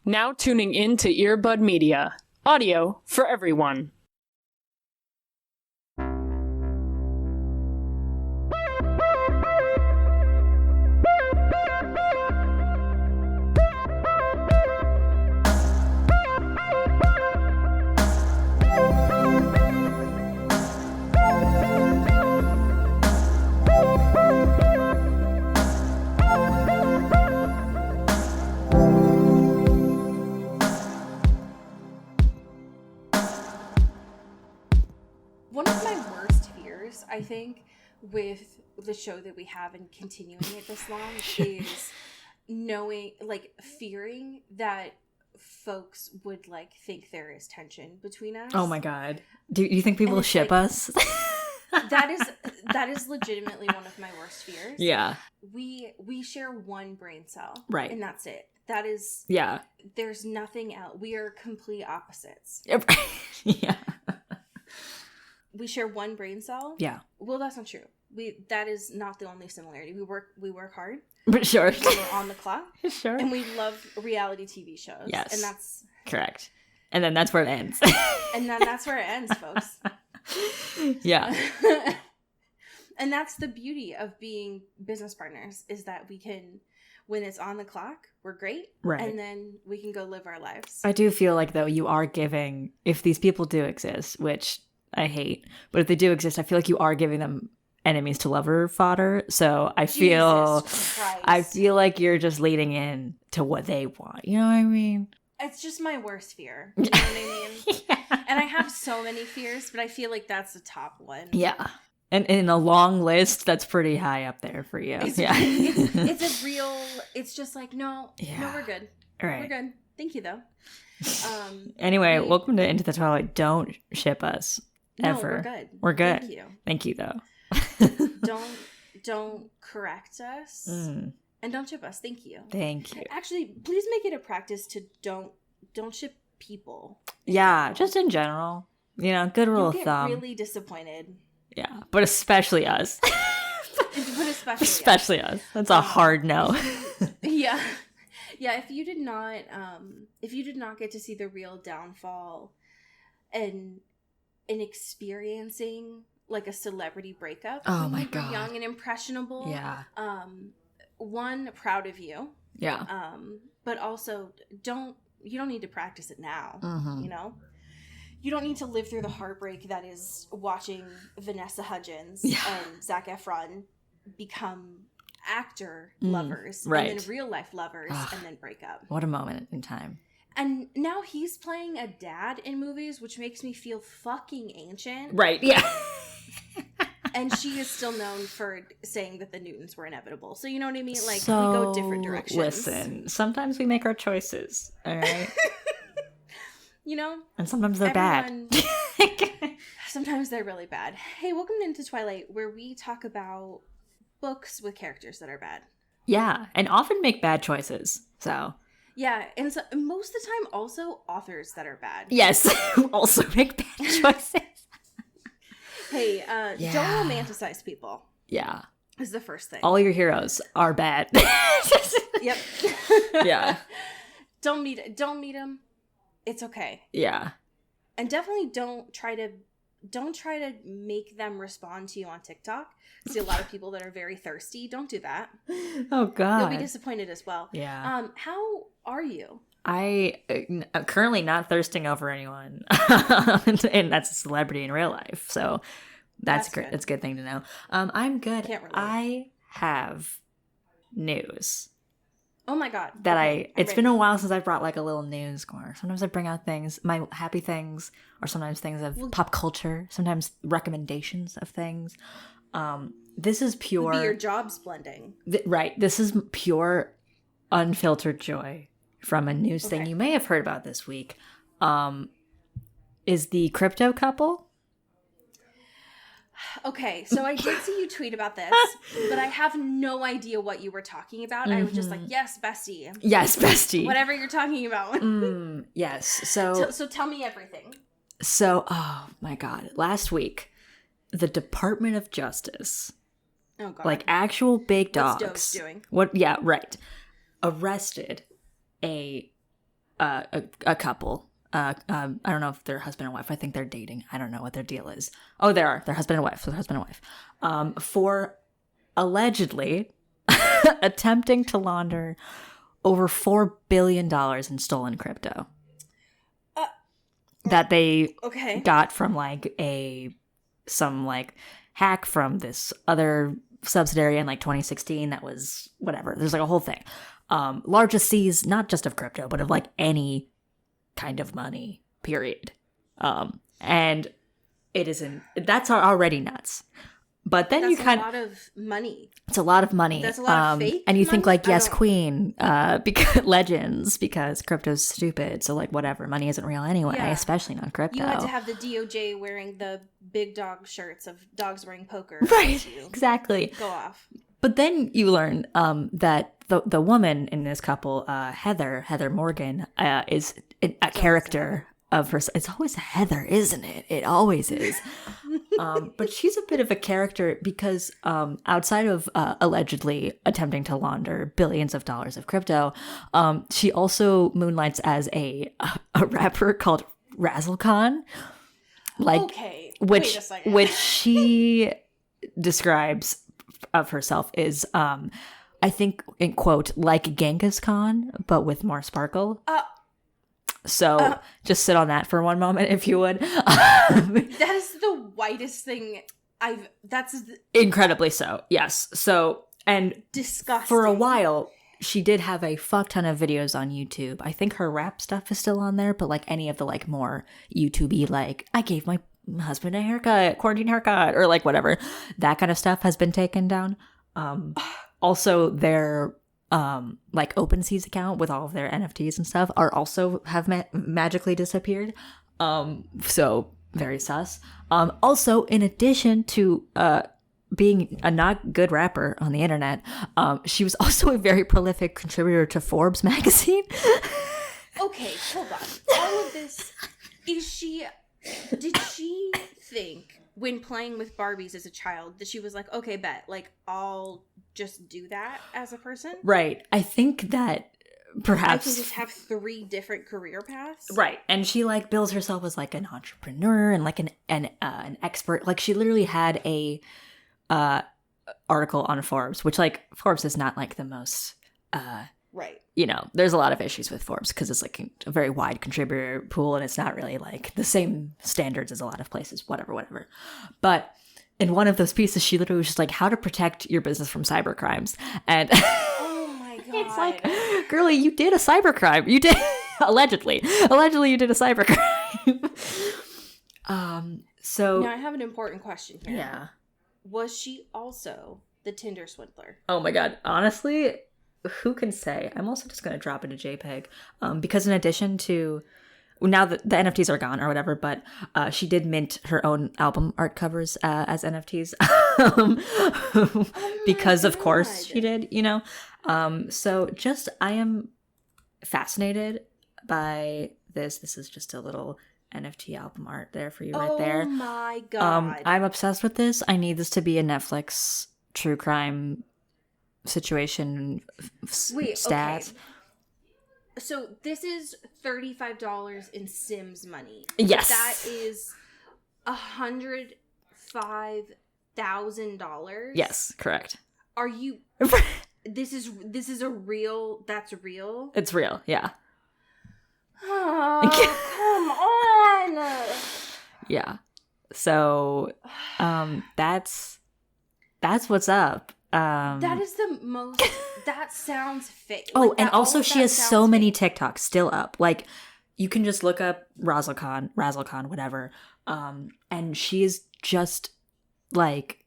Now tuning in to Earbud Media. Audio for everyone. One of my worst fears, I think, with the show that we have and continuing it this long is fearing that folks would, think there is tension between us. Oh my god. Do you think people ship us? That is legitimately one of my worst fears. Yeah. We share one brain cell. Right. And that's it. That is... Yeah. There's nothing else. We are complete opposites. Yeah. We share one brain cell. Yeah. Well, that's not true. That is not the only similarity. We work hard. But sure. We're on the clock. Sure. And we love reality TV shows. Yes. And that's correct. And then that's where it ends. And then that's where it ends, folks. Yeah. And that's the beauty of being business partners, is that we can, when it's on the clock, we're great. Right. And then we can go live our lives. I do feel like, though, you are giving, if these people do exist, which I hate, but if they do exist, I feel like you are giving them enemies to lover fodder. So I feel like you're just leading in to what they want. You know what I mean? It's just my worst fear. You know what I mean? Yeah. And I have so many fears, but I feel like that's the top one. Yeah. And in a long list, that's pretty high up there for you. It's just like, no, we're good. All right. We're good. Thank you, though. Anyway, welcome to Into the Twilight. Don't ship us. Ever. No, we're good. We're good. Thank you. Thank you, though. Don't correct us. And don't ship us. Thank you. Thank you. Actually, please make it a practice to don't ship people. Yeah, just in general. You know, good rule of thumb. You'll get really disappointed. Yeah, but especially us. Especially us. That's a hard no. Yeah. Yeah, if you did not get to see the real downfall and experiencing like a celebrity breakup when you were young and impressionable. Yeah. One, proud of you. Yeah. But also you don't need to practice it now. Mm-hmm. You know? You don't need to live through the heartbreak that is watching Vanessa Hudgens and Zac Efron become actor lovers right. and then real life lovers and then break up. What a moment in time. And now he's playing a dad in movies, which makes me feel fucking ancient. Right, yeah. And she is still known for saying that the Newtons were inevitable. So you know what I mean? Like, we go different directions. Listen, sometimes we make our choices, all right? You know? And sometimes they're bad. Sometimes they're really bad. Hey, welcome into Twilight, where we talk about books with characters that are bad. Yeah, and often make bad choices, so... Yeah, and so most of the time, also authors that are bad. Yes, also make bad choices. Hey, don't romanticize people. Yeah. Is the first thing. All your heroes are bad. Yep. Yeah. Don't meet them. It's okay. Yeah. And definitely don't try to make them respond to you on TikTok. I see a lot of people that are very thirsty. Don't do that. Oh, God. You'll be disappointed as well. Yeah. How are you? I'm currently not thirsting over anyone. And that's a celebrity in real life. So that's great. That's a good thing to know. I'm good. Can't relate. I have news. Oh my God. It's been a while since I brought like a little news corner. Sometimes I bring out things, my happy things, or sometimes things of pop culture, sometimes recommendations of things. This is pure... Would be your jobs blending. Right. This is pure unfiltered joy from a news thing you may have heard about this week. Is the crypto couple. Okay, so I did see you tweet about this, but I have no idea what you were talking about. I was just like, yes, bestie. Yes, bestie. Whatever you're talking about. Yes. So tell me everything. So, oh my God. Last week, the Department of Justice, oh God, like actual big dogs. What's Doge doing? What? Yeah, right. Arrested a a couple. I don't know if they're husband and wife. I think they're dating. I don't know what their deal is. Oh, they are. They're husband and wife. So they're husband and wife. For allegedly attempting to launder over $4 billion in stolen crypto that they got from like some like hack from this other subsidiary in like 2016 that was whatever. There's like a whole thing. Largest seized, not just of crypto, but of like any kind of money, period. And it isn't, that's already nuts. But then that's a lot of money. It's a lot of money. That's a lot of fake and you money? think like, yes, queen, because legends, because crypto's stupid. So like whatever, money isn't real anyway, especially not crypto. You had to have the DOJ wearing the big dog shirts of dogs wearing poker. Right, exactly. Go off. But then you learn that the woman in this couple, Heather Morgan, is a character of her. It's always Heather, isn't it? It always is. But she's a bit of a character because outside of allegedly attempting to launder billions of dollars of crypto, she also moonlights as a rapper called Razzlecon. Which she describes of herself is I think in quote like Genghis Khan but with more sparkle. So just sit on that for one moment if you would. That is the whitest thing incredibly so. Yes. So and disgusting. For a while she did have a fuck ton of videos on YouTube. I think her rap stuff is still on there, but like any of the like more YouTube-y like I gave my husband a haircut, quarantine haircut, or like whatever, that kind of stuff has been taken down. Also their like OpenSea's account with all of their NFTs and stuff are also have magically disappeared. So very sus. Also in addition to being a not good rapper on the internet, she was also a very prolific contributor to Forbes magazine. Okay, hold on. All of this, did she think when playing with Barbies as a child that she was like, okay, bet, like I'll just do that as a person? Right. I think that perhaps I can just have 3 different career paths. Right. And she like bills herself as like an entrepreneur and like an expert. Like she literally had a article on Forbes, which like Forbes is not like the most right. You know, there's a lot of issues with Forbes because it's like a very wide contributor pool and it's not really like the same standards as a lot of places, whatever. But in one of those pieces, she literally was just like, how to protect your business from cybercrimes. And oh my God. It's like, girlie, you did a cybercrime. You did, allegedly you did a cybercrime. So now I have an important question here. Yeah. Was she also the Tinder swindler? Oh my God. Honestly, who can say? I'm also just going to drop it a JPEG because in addition to now that the NFTs are gone or whatever, but she did mint her own album art covers as NFTs because of course she did, you know. So just I am fascinated by this. This is just a little NFT album art there for you right there. Oh my God. I'm obsessed with this. I need this to be a Netflix true crime situation. Wait, stats. Okay. So this is $35 in Sims money. Yes. That is $105,000. Yes, correct. Are you This is a real, that's real? It's real, yeah. Oh, come on. Yeah. So that's what's up. That is the most. That sounds fake. Oh, like and also she has so many fake. TikToks still up. Like, you can just look up Razzlecon, whatever. And she's just like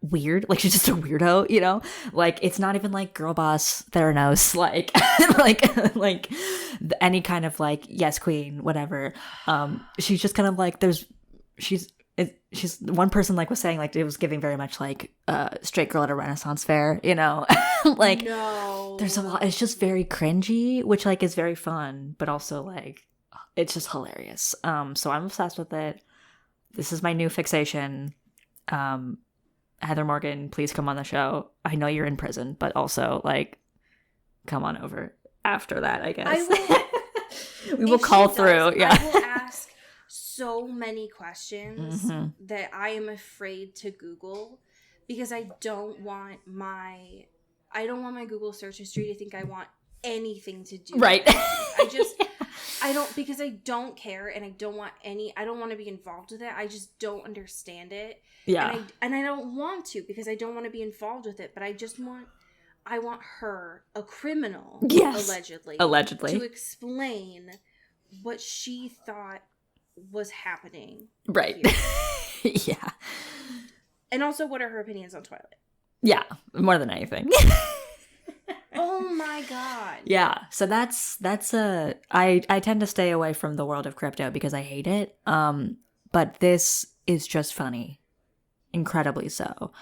weird. Like, she's just a weirdo, you know. Like, it's not even like girl boss Theranos, like, like any kind of like yes queen, whatever. She's just kind of like she's one person like was saying like it was giving very much like straight girl at a Renaissance fair, you know. Like no. There's a lot, it's just very cringy, which like is very fun, but also like it's just hilarious. So I'm obsessed with it. This is my new fixation. Heather Morgan, please come on the show. I know you're in prison, but also like come on over after that, I guess. We will call through. Yeah. I will ask so many questions that I am afraid to Google because I don't want my Google search history to think I want anything to do right. with it. I don't, because I don't care and I don't want to be involved with it. I just don't understand it. Yeah. And I don't want to because I don't want to be involved with it, but I want her, a criminal, yes. allegedly, to explain what she thought was happening. Right. Yeah. And also, what are her opinions on Twilight? Yeah, more than anything. Oh my god. Yeah, so that's I tend to stay away from the world of crypto because I hate it. But this is just funny, incredibly so,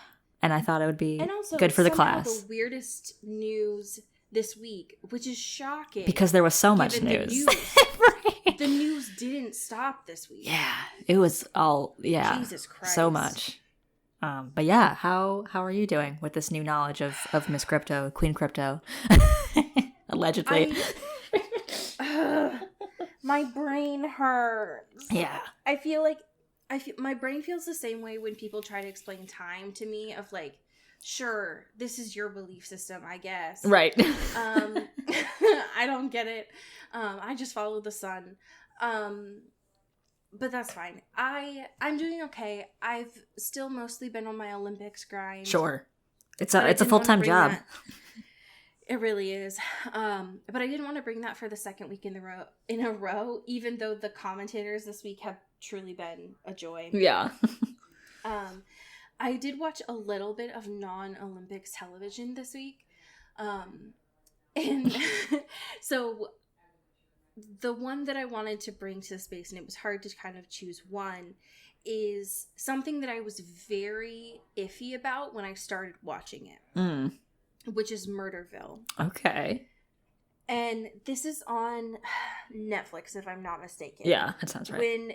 and I thought it would be good for the class. The weirdest news this week, which is shocking because there was so much news. The news didn't stop this week. Yeah, it was all Jesus Christ, so much. But yeah, how are you doing with this new knowledge of Miss Crypto, Queen Crypto, allegedly? My brain hurts. Yeah, I feel my brain feels the same way when people try to explain time to me. Of like, sure, this is your belief system, I guess. Right. I don't get it. I just follow the sun. But that's fine. I'm doing okay. I've still mostly been on my Olympics grind. Sure. It's a full-time job. It really is. But I didn't want to bring that for the second week in a row, even though the commentators this week have truly been a joy. Yeah. I did watch a little bit of non-Olympics television this week. And so the one that I wanted to bring to the space, and it was hard to kind of choose one, is something that I was very iffy about when I started watching it, which is Murderville. Okay. And this is on Netflix, if I'm not mistaken. Yeah, that sounds right.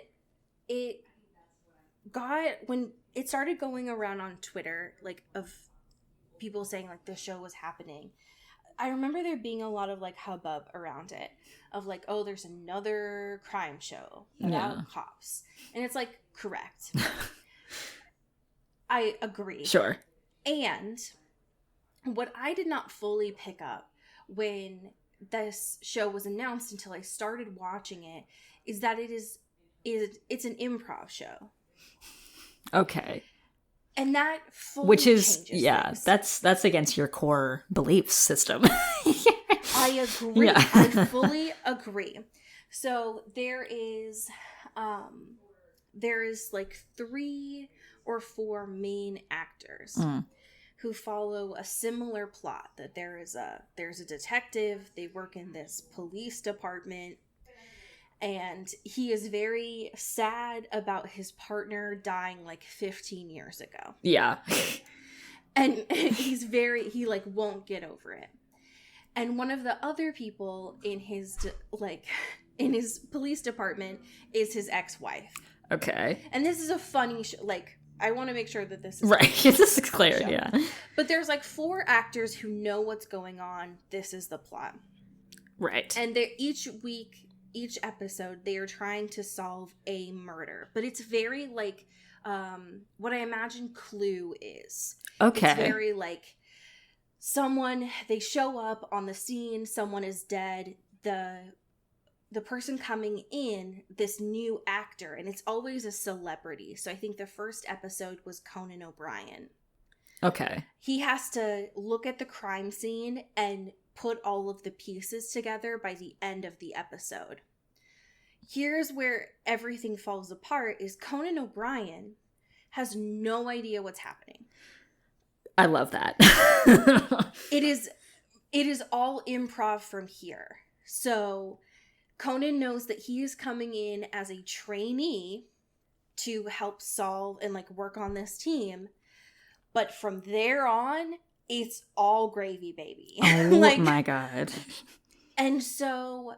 When it started going around on Twitter, like, of people saying, like, the show was happening, I remember there being a lot of, like, hubbub around it. Of, like, oh, there's another crime show about cops. And it's, like, correct. I agree. Sure. And what I did not fully pick up when this show was announced until I started watching it is that it's an improv show. Okay. And that fully which is things. that's against your core belief system. I agree. Yeah. I fully agree. So there is like 3 or 4 main actors who follow a similar plot, that there's a detective, they work in this police department, and he is very sad about his partner dying like 15 years ago. Yeah. And he like won't get over it. And one of the other people in his police department is his ex-wife. Okay. And this is a funny like, I want to make sure that this is right. This is clear, show. Yeah. But there's like 4 actors who know what's going on. This is the plot. Right. And each episode, they are trying to solve a murder. But it's very like what I imagine Clue is. Okay. It's very like they show up on the scene, someone is dead, the person coming in, this new actor, and it's always a celebrity. So I think the first episode was Conan O'Brien. Okay. He has to look at the crime scene and put all of the pieces together by the end of the episode. Here's where everything falls apart, is Conan O'Brien has no idea what's happening. I love that. It is all improv from here. So Conan knows that he is coming in as a trainee to help solve and like work on this team. But from there on, it's all gravy, baby. Oh like, my God. And so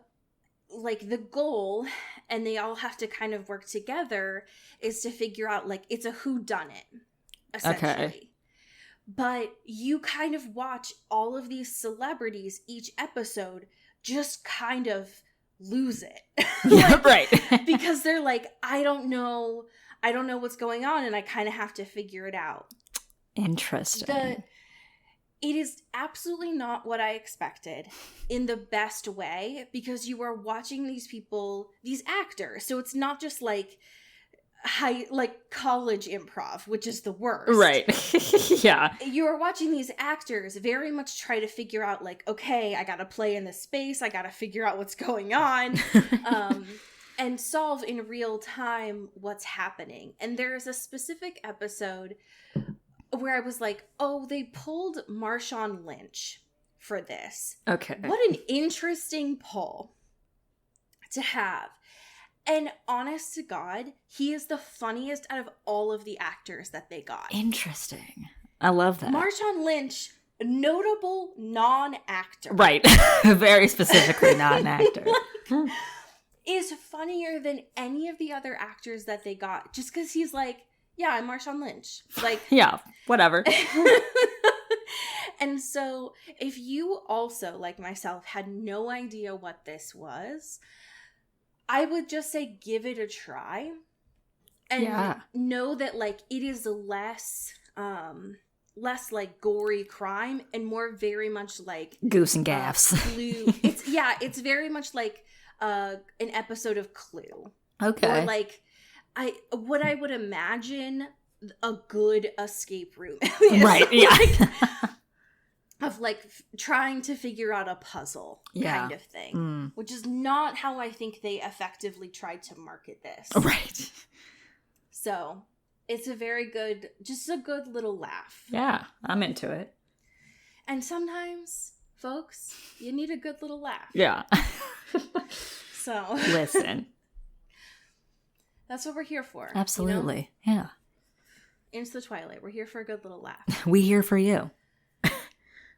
like the goal, and they all have to kind of work together, is to figure out like it's a whodunit, essentially. Okay. But you kind of watch all of these celebrities each episode just kind of lose it. Yeah, right. Because they're like, I don't know what's going on, and I kind of have to figure it out. Interesting. It is absolutely not what I expected in the best way, because you are watching these people, these actors. So it's not just like college improv, which is the worst. Right. Yeah. You are watching these actors very much try to figure out, like, okay, I gotta play in this space. I gotta figure out what's going on. And solve in real time what's happening. And there is a specific episode where I was like, oh, they pulled Marshawn Lynch for this. Okay. What an interesting pull to have. And honest to God, he is the funniest out of all of the actors that they got. Interesting. I love that. Marshawn Lynch, notable non-actor. Right. Very specifically non-actor. Is funnier than any of the other actors that they got, just because he's like, yeah, I'm Marshawn Lynch. Like, yeah, whatever. And so if you also, like myself, had no idea what this was, I would just say give it a try. And know that, like, it is less like gory crime and more very much like Goose and Gaffs. Clue. It's very much like an episode of Clue. Okay. Or like what I would imagine a good escape room is. Right, yeah. Of like trying to figure out a puzzle kind of thing. Which is not how I think they effectively tried to market this. Right. So it's a good little laugh. Yeah, I'm into it. And sometimes, folks, you need a good little laugh. Yeah. So listen. That's what we're here for. Absolutely. You know? Yeah. Into the twilight. We're here for a good little laugh. We here for you.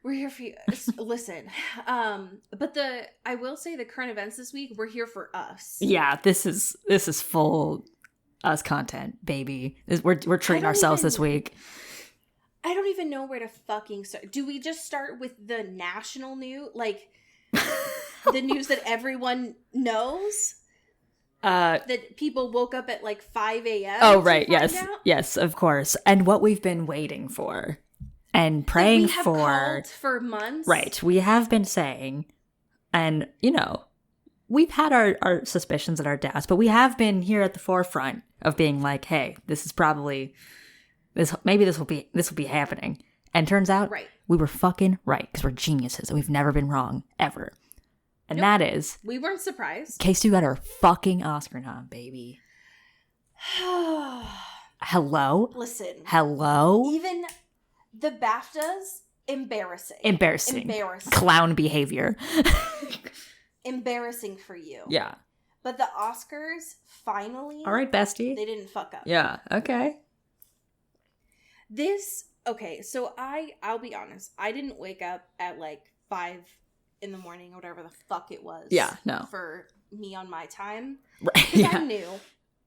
We're here for you. Listen. But I will say the current events this week, we're here for us. Yeah, this is full us content, baby. We're treating ourselves this week. I don't even know where to fucking start. Do we just start with the national news? Like the news that everyone knows? That people woke up at like 5 a.m. Oh, right. Yes, of course. And what we've been waiting for and praying for months. Right. We have been saying, and we've had our suspicions and our doubts, but we have been here at the forefront of being like, hey, this is probably maybe this will be happening. And turns out we were fucking right, because we're geniuses and we've never been wrong ever. And that is... We weren't surprised. K-Stu got her fucking Oscar nom, baby. Hello? Listen. Hello? Even the BAFTAs, embarrassing. Embarrassing. Clown behavior. Embarrassing for you. Yeah. But the Oscars, finally... All right, bestie. They didn't fuck up. Yeah, okay. Okay, so I'll be honest. I didn't wake up at like 5 in the morning or whatever the fuck it was. Yeah, no. For me on my time. Right. Yeah. I knew.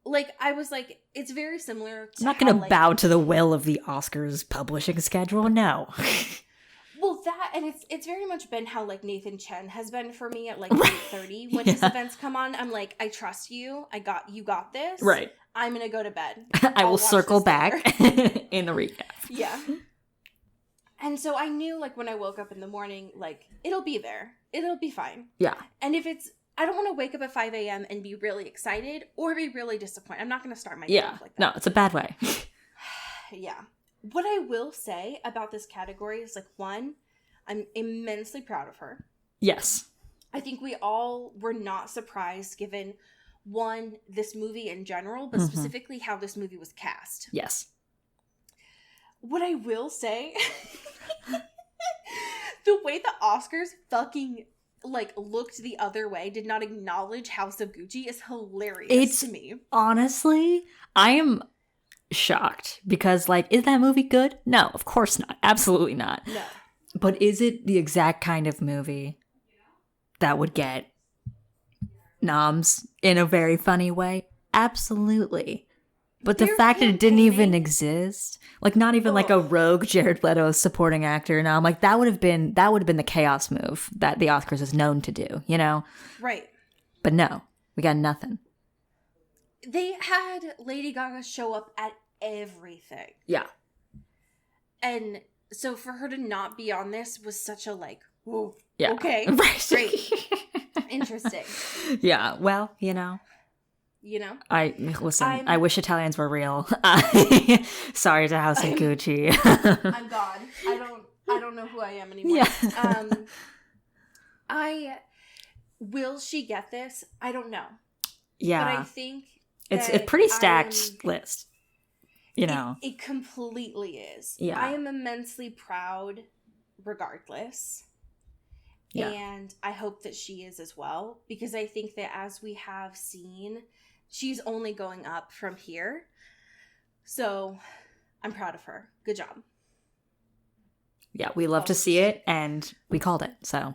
Like, I was like, it's very similar to I'm not going to bow to the will of the Oscars publishing schedule, no. Well, that, and it's very much been how, like, Nathan Chen has been for me at, like, 8:30 when his events come on. I'm like, I trust you. You got this. Right. I'm going to go to bed. I will circle back in the recap. Yeah. And so I knew, like, when I woke up in the morning, like, it'll be there. It'll be fine. Yeah. And if I don't want to wake up at 5 a.m. and be really excited or be really disappointed. I'm not going to start my day off like that. No, it's a bad way. Yeah. What I will say about this category is, like, one, I'm immensely proud of her. Yes. I think we all were not surprised given, one, this movie in general, but specifically how this movie was cast. Yes. What I will say, the way the Oscars fucking, like, looked the other way, did not acknowledge House of Gucci is hilarious to me. Honestly, I am shocked because, like, is that movie good? No, of course not. Absolutely not. No. But is it the exact kind of movie that would get noms in a very funny way? Absolutely. But the fact that it didn't even exist, like, not even like a rogue Jared Leto supporting actor nom, like, that would have been the chaos move that the Oscars is known to do, you know? Right. But no, we got nothing. They had Lady Gaga show up at everything. Yeah. And so for her to not be on this was such a like, whoa, yeah. Okay, right. Great. Interesting. Yeah, well, you know. I wish Italians were real. Sorry to House of Gucci. I'm gone. I don't know who I am anymore. Yeah. Will she get this? I don't know. Yeah. But I think it's a pretty stacked list. You know. It completely is. Yeah. I am immensely proud regardless. Yeah. And I hope that she is as well. Because I think that as we have seen, she's only going up from here. So I'm proud of her. Good job. Yeah, we love to see it, and we called it, so.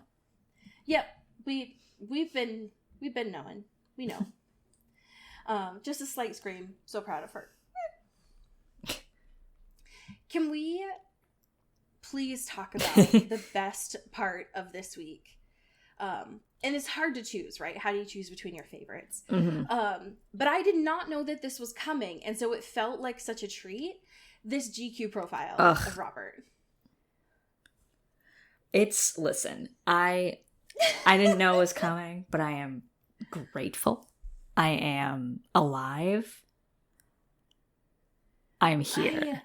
Yep. We've been knowing. We know. Just a slight scream. So proud of her. Can we please talk about the best part of this week? And it's hard to choose, right? How do you choose between your favorites? Mm-hmm. But I did not know that this was coming, and so it felt like such a treat. This GQ profile of Robert. Listen, I didn't know it was coming, but I am grateful. I am alive. I'm here.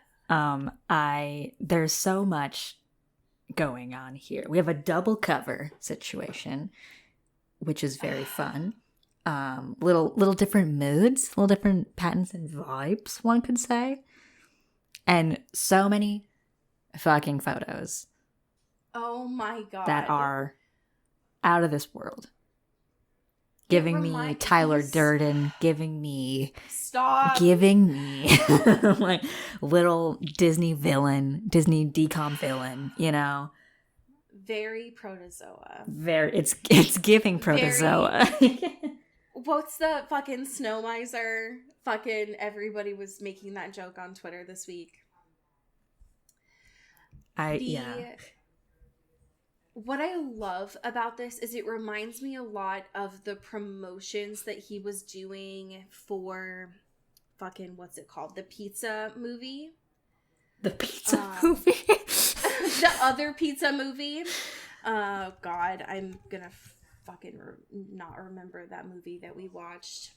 There's so much going on here. We have a double cover situation, which is very fun. Little different moods, little different patterns and vibes, one could say. And so many fucking photos. Oh my god. That are out of this world. Giving me Tyler Durden, giving me like little Disney villain, Disney decom villain, you know. Very protozoa. It's giving protozoa. What's the fucking snow miser? Fucking everybody was making that joke on Twitter this week. What I love about this is it reminds me a lot of the promotions that he was doing for fucking, what's it called? The pizza movie. The pizza movie? The other pizza movie. God, I'm gonna fucking not remember that movie that we watched.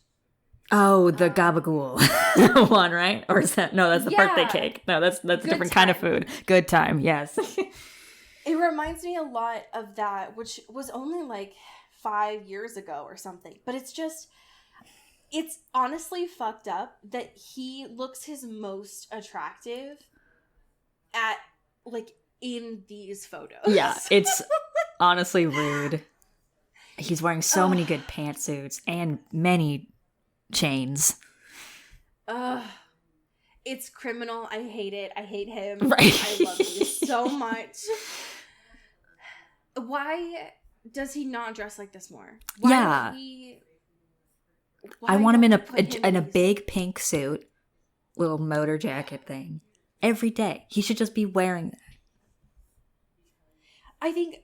Oh, the gabagool one, right? Or is that, no, that's the birthday cake. No, that's a different kind of food. Good time, yes. It reminds me a lot of that, which was only like 5 years ago or something. But it's honestly fucked up that he looks his most attractive at, like, in these photos. Yeah, it's honestly rude. He's wearing so many good pantsuits and many chains. It's criminal. I hate it. I hate him. Right. I love you so much. Why does he not dress like this more? I want him in a big pink suit, little motor jacket thing, every day. He should just be wearing that. I think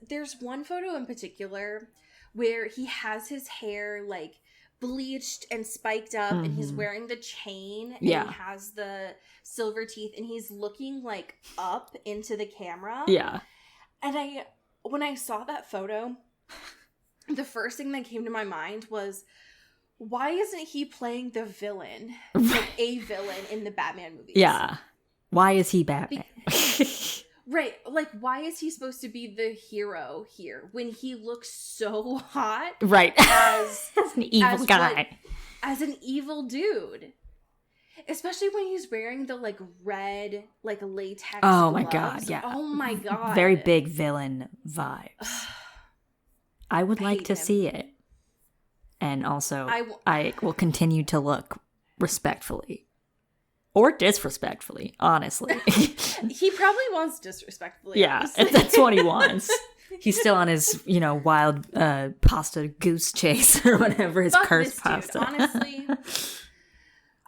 there's one photo in particular where he has his hair like bleached and spiked up, and he's wearing the chain, and he has the silver teeth, and he's looking like up into the camera. Yeah. And when I saw that photo, the first thing that came to my mind was, why isn't he playing the villain, like a villain in the Batman movies? Yeah. Why is he Batman? Right. Like, why is he supposed to be the hero here when he looks so hot? Right. As an evil guy. As an evil dude. Especially when he's wearing the, like, red, like, latex gloves. My God, yeah. Oh, my God. Very big villain vibes. I would like to see it. And also, I will continue to look respectfully. Or disrespectfully, honestly. He probably wants disrespectfully. Yeah, that's what he wants. He's still on his, wild pasta goose chase or whatever, his cursed pasta. Dude, honestly,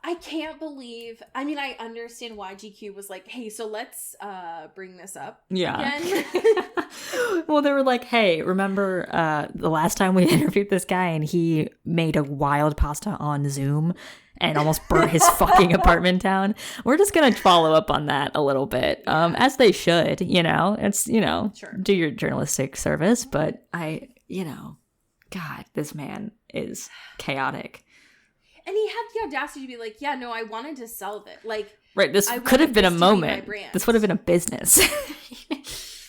I can't believe. I mean, I understand why GQ was like, "Hey, so let's bring this up." Yeah. Again. Well, they were like, hey, remember the last time we interviewed this guy and he made a wild pasta on Zoom and almost burnt his fucking apartment down? We're just going to follow up on that a little bit, as they should, It's, Sure. do your journalistic service. But God, this man is chaotic. And he had the audacity to be like, yeah, no, I wanted to sell it. Like, right, this could have been a moment. This would have been a business.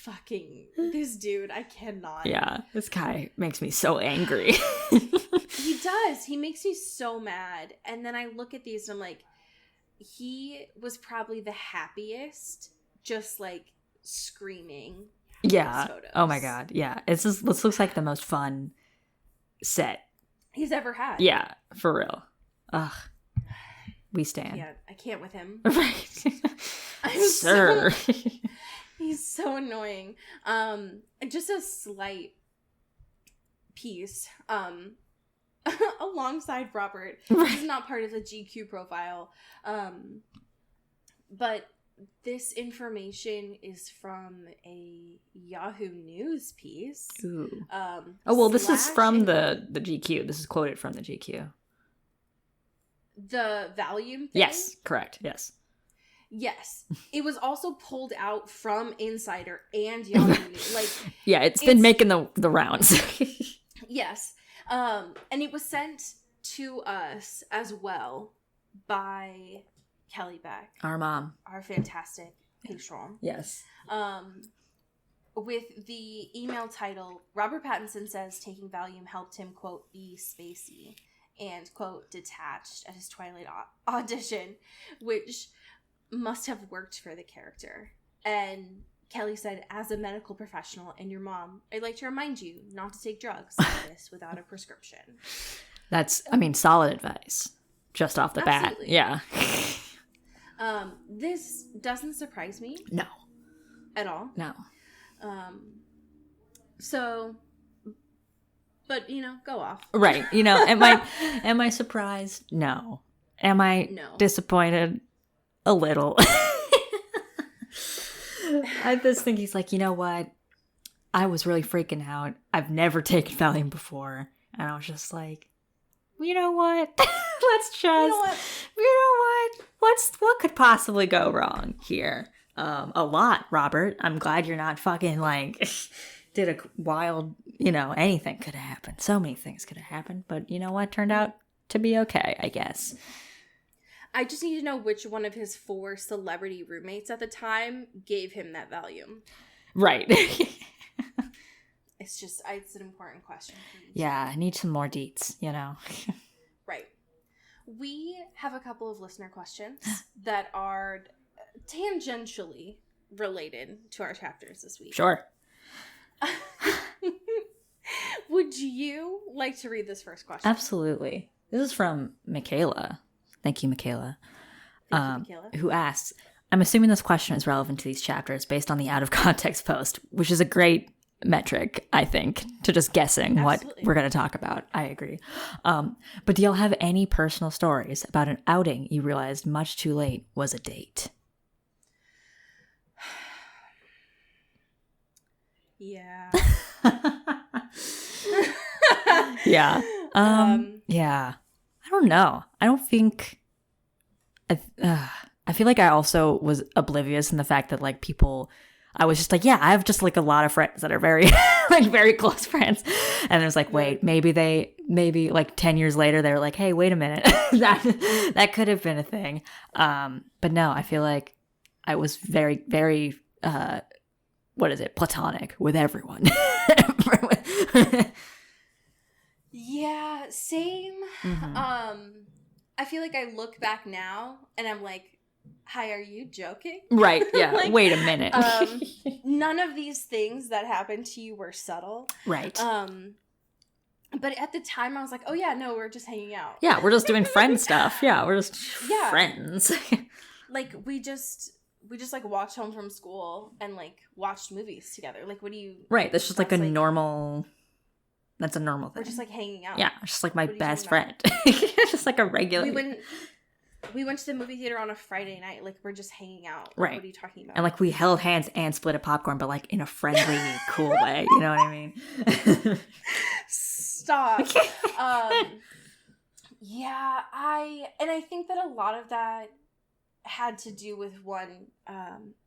Fucking this dude, I cannot. Yeah, this guy makes me so angry. He does. He makes me so mad. And then I look at these and I'm like, he was probably the happiest, just like screaming. Yeah. Oh my God. Yeah. This looks like the most fun set he's ever had. Yeah, for real. Ugh. We stand. Yeah, I can't with him. Right. Sir. He's so annoying. Just a slight piece. Alongside Robert. Right. This is not part of the GQ profile. But this information is from a Yahoo News piece. Ooh. This is from the GQ. This is quoted from the GQ. The Valium thing? Yes, correct. Yes. Yes. It was also pulled out from Insider and Yahoo News. Like, yeah, it's been making the rounds. Yes. And it was sent to us as well by Kelly Beck. Our mom. Our fantastic patron. Yes. With the email title, Robert Pattinson says taking Valium helped him, quote, be spacey and, quote, detached at his Twilight audition, which must have worked for the character. And Kelly said, as a medical professional and your mom, I'd like to remind you not to take drugs like this without a prescription. That's, solid advice. Just off the bat. Yeah. This doesn't surprise me. No. At all. No. But, go off. Right. Am I surprised? No. Am I disappointed? A little. I just think he's like, you know what? I was really freaking out. I've never taken Valium before. And I was just like, you know what? Let's just, what could possibly go wrong here? A lot, Robert. I'm glad you're not fucking like, did a wild, anything could have happened. So many things could have happened. But you know what? Turned out to be okay, I guess. I just need to know which one of his 4 celebrity roommates at the time gave him that Valium. Right. It's an important question. Yeah, I need some more deets, Right. We have a couple of listener questions that are tangentially related to our chapters this week. Sure. Would you like to read this first question? Absolutely. This is from Michaela. Thank you, Michaela. Thank you, Michaela. Who asks, I'm assuming this question is relevant to these chapters based on the out of context post, which is a great metric, I think, to just guessing what we're going to talk about. I agree. But do y'all have any personal stories about an outing you realized much too late was a date? Yeah. Yeah. Yeah. I don't know. I don't think. I feel like I also was oblivious in the fact that like people. I was just like, yeah, I have just like a lot of friends that are very very close friends, and it was like, wait, maybe like 10 years later they were like, hey, wait a minute, that could have been a thing. But no, I feel like I was very very platonic with everyone. Yeah, same. Mm-hmm. I feel like I look back now and I'm like, hi, are you joking? Right, yeah. Like, wait a minute. None of these things that happened to you were subtle. Right. But at the time I was like, oh yeah, no, we're just hanging out. Yeah, we're just doing friend stuff. Yeah, we're just friends. Like we just like walked home from school and like watched movies together. Like what do you Right, that's just like a normal. That's a normal thing. We're just like hanging out. Yeah, just like my best friend. Just like a regular. we went to the movie theater on a Friday night. Like, we're just hanging out. Like, right. What are you talking about? And, like, we held hands and split a popcorn, but, like, in a friendly, cool way. You know what I mean? Stop. Yeah, I think that a lot of that had to do with one,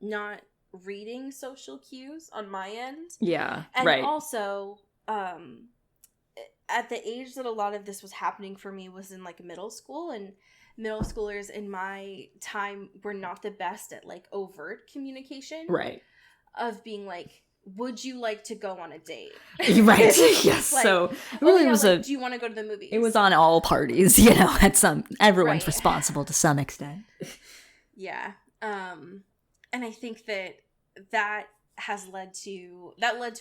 not reading social cues on my end. Yeah, and right. And also, at the age that a lot of this was happening for me was in, like, middle school, and middle schoolers in my time were not the best at, like, overt communication. Right. Of being like, would you like to go on a date? Right. Yes. Like, so it really was like, do you want to go to the movies? It was on all parties, you know, everyone's responsible to some extent. Yeah. And I think that led to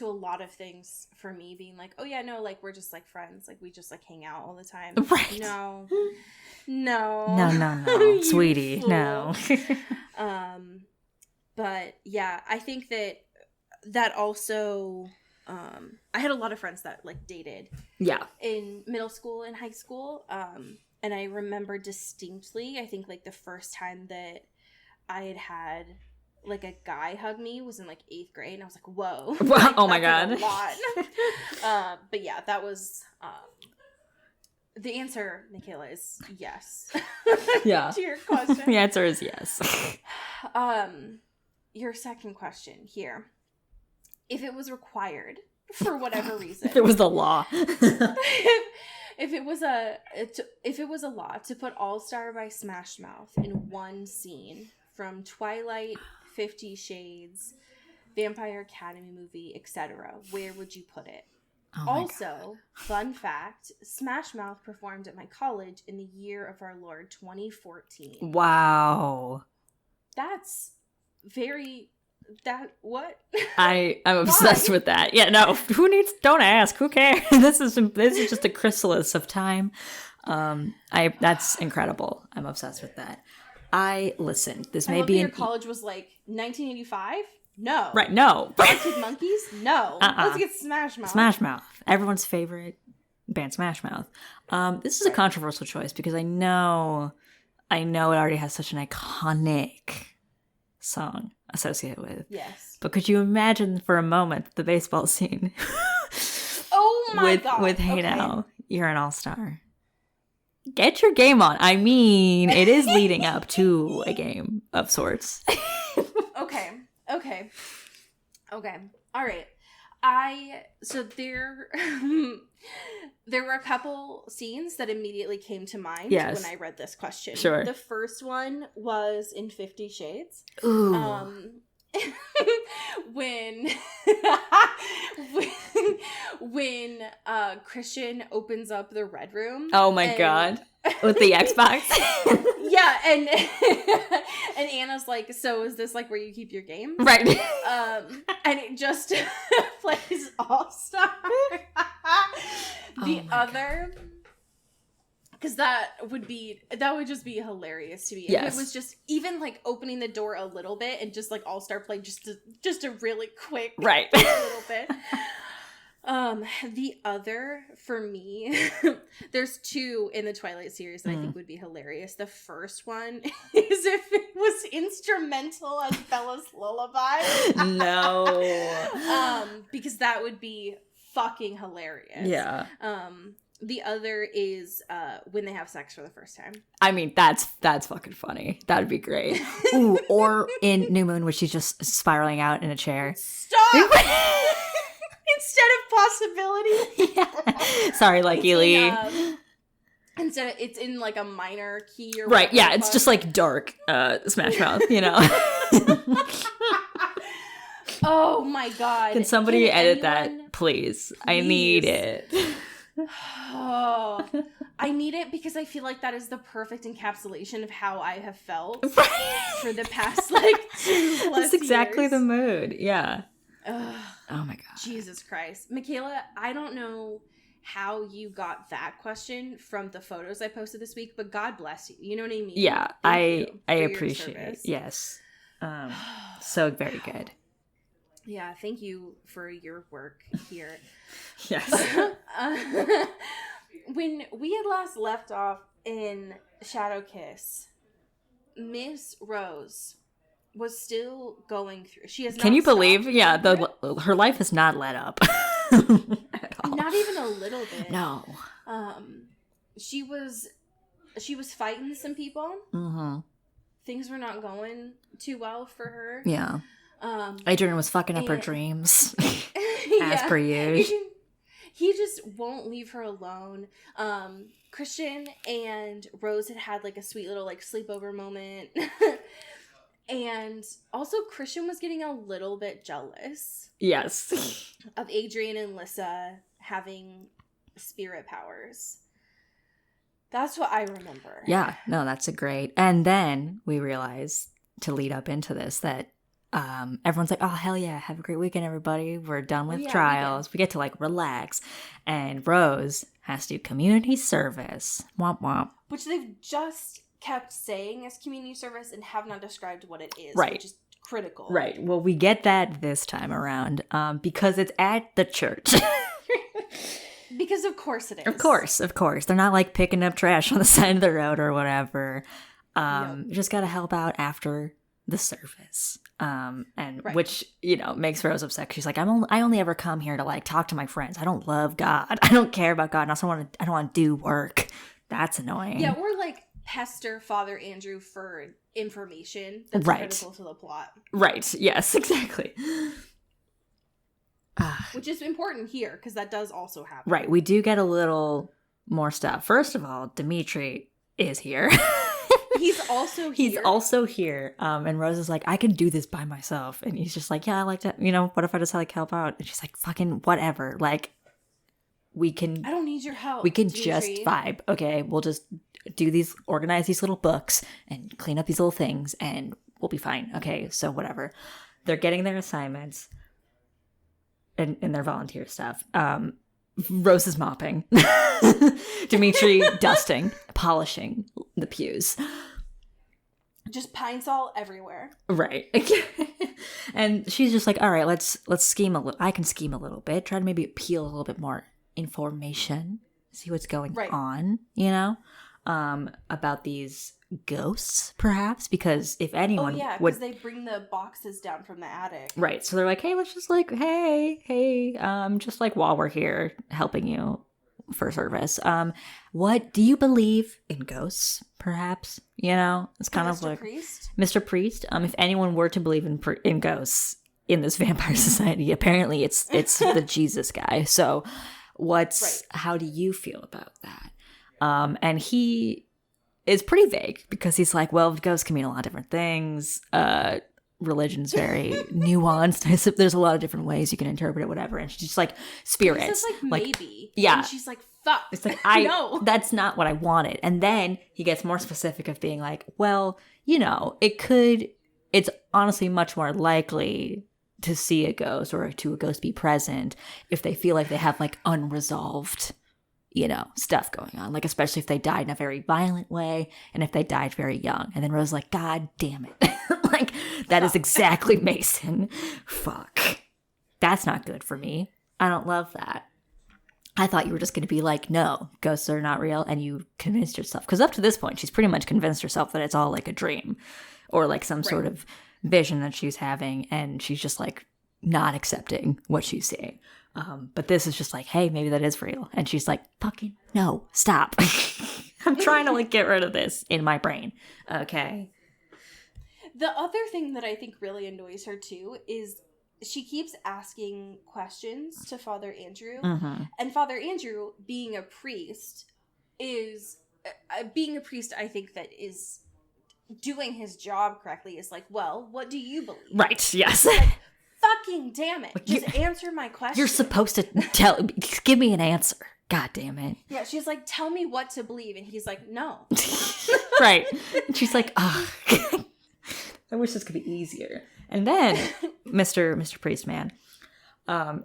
a lot of things for me being like, oh yeah, no, like, we're just, like, friends. Like, we just, like, hang out all the time. Right. No. Sweetie, fool. no. But yeah, I think that also, I had a lot of friends that, like, dated. Yeah. In middle school and high school. And I remember distinctly, I think, like, the first time that I had like, a guy hug me was in, like, 8th grade. And I was like, whoa. Like, oh my God. A lot. But yeah, that was, the answer, Michaela, is yes. Yeah. To your question. The answer is yes. Your second question here. If it was required, for whatever reason. If it was the law. If it was a law to put All Star by Smash Mouth in one scene from Twilight, 50 Shades, Vampire Academy movie, etc., where would you put it? Oh also, fun fact, Smash Mouth performed at my college in the year of our Lord 2014. Wow. That's very... what? I'm obsessed with that. Yeah, no. Don't ask. Who cares? This is just a chrysalis of time. That's incredible. I'm obsessed with that. This may be your college was like 1985? No. Right, no. Arctic Monkeys? No. Let's get Smash Mouth. Smash Mouth. Everyone's favorite band, Smash Mouth. This is a controversial choice because I know it already has such an iconic song associated with. Yes. But could you imagine for a moment the baseball scene? Oh my God. With Hey Now, You're an All-Star. Get your game on. I mean, it is leading up to a game of sorts. Okay. All right. So there were a couple scenes that immediately came to mind when I read this question. Sure. The first one was in 50 Shades. Ooh. When Kristen opens up the Red Room. Oh my God. With the Xbox? Yeah, and Anna's like, so is this like where you keep your games? Right. And it just plays All-Star. The other, because that would just be hilarious to me. Yes. If it was just even like opening the door a little bit and just like All-Star play just a really quick right little bit. The other for me, there's two in the Twilight series that I think would be hilarious. The first one is if it was instrumental as Bella's lullaby. No. Because that would be fucking hilarious. Yeah. The other is when they have sex for the first time. I mean, that's fucking funny. That'd be great. Ooh, or in New Moon where she's just spiraling out in a chair. Stop! Instead of possibility. Yeah. Sorry, like Ely. Instead of, it's in like a minor key or right. Yeah, it's just like dark Smash Mouth, you know. Oh my God. Can somebody edit that, please? I need it. Oh, I need it because I feel like that is the perfect encapsulation of how I have felt for the past like 2+ That's exactly years. The mood. Yeah. Ugh. Oh my God. Jesus Christ. Michaela, I don't know how you got that question from the photos I posted this week, but God bless you. You know what I mean? Yeah, I appreciate it. Yes. So very good. Yeah, thank you for your work here. Yes. When we had last left off in Shadow Kiss, Miss Rose was still going through. She has not. Can you believe? stopped. Yeah, her life has not let up at all. Not even a little bit. No. She was fighting some people. Mm-hmm. Things were not going too well for her. Yeah. Adrian was fucking up her dreams, as per usual. He just won't leave her alone. Kristen and Rose had like a sweet little like sleepover moment. And also Kristen was getting a little bit jealous. Yes. Of Adrian and Lissa having spirit powers. That's what I remember. Yeah, no, that's a great. And then we realize, to lead up into this, that everyone's like, oh, hell yeah, have a great weekend, everybody. We're done with trials. We get to like relax. And Rose has to do community service. Womp womp. Which they've just kept saying as community service and have not described what it is. Right. Which is critical. Right. Well, we get that this time around because it's at the church. Because of course it is. Of course. They're not like picking up trash on the side of the road or whatever. You just got to help out after the service. Which, makes Rose upset. She's like, I only ever come here to like talk to my friends. I don't love God. I don't care about God. And I don't want to do work. That's annoying. Yeah, or like pester Father Andrew for information that's critical to the plot. Right. Yes, exactly. Which is important here, because that does also happen. Right. We do get a little more stuff. First of all, Dimitri is here. He's also here. And Rose is like, I can do this by myself. And he's just like, yeah, I like to, what if I just like help out? And she's like, fucking whatever. Like, I don't need your help. We can Dimitri. just vibe. Okay. We'll just organize these little books and clean up these little things and we'll be fine. Okay. So whatever. They're getting their assignments and their volunteer stuff. Rose is mopping. Dimitri dusting, polishing the pews. Just pine sol everywhere. Right. And she's just like, all right, let's scheme a little. I can scheme a little bit. Try to maybe appeal a little bit more information. See what's going on, about these ghosts, perhaps, because if anyone because they bring the boxes down from the attic. Right. So they're like, hey, let's just like, hey, just like while we're here helping you for service. What do you believe in ghosts, perhaps? It's kind of like Mr. Priest. If anyone were to believe in ghosts in this vampire society, apparently it's the Jesus guy. So how do you feel about that? And he is pretty vague because he's like, well, ghosts can mean a lot of different things. Religion's very nuanced. There's a lot of different ways you can interpret it, whatever. And she's just like, spirits. It's like maybe. Yeah. And she's like, fuck. It's like, no. That's not what I wanted. And then he gets more specific of being like, well, it's honestly much more likely to see a ghost or to a ghost be present if they feel like they have like unresolved stuff going on, like especially if they died in a very violent way and if they died very young. And then Rose is like, God damn it. Like, that is exactly Mason. Fuck. That's not good for me. I don't love that. I thought you were just going to be like, no, ghosts are not real, and you convinced yourself. Because up to this point, she's pretty much convinced herself that it's all like a dream or like some sort of vision that she's having, and she's just like not accepting what she's seeing. But this is just like, hey, maybe that is real. And she's like, fucking no, stop. I'm trying to like get rid of this in my brain. Okay. The other thing that I think really annoys her too is she keeps asking questions to Father Andrew. Mm-hmm. And Father Andrew, being a priest, I think that is doing his job correctly, is like, well, what do you believe? Right, yes. Like, fucking damn it. Just answer my question. You're supposed to give me an answer. God damn it. Yeah, she's like, tell me what to believe. And he's like, no. Right. And she's like, oh, I wish this could be easier. And then Mr. Priestman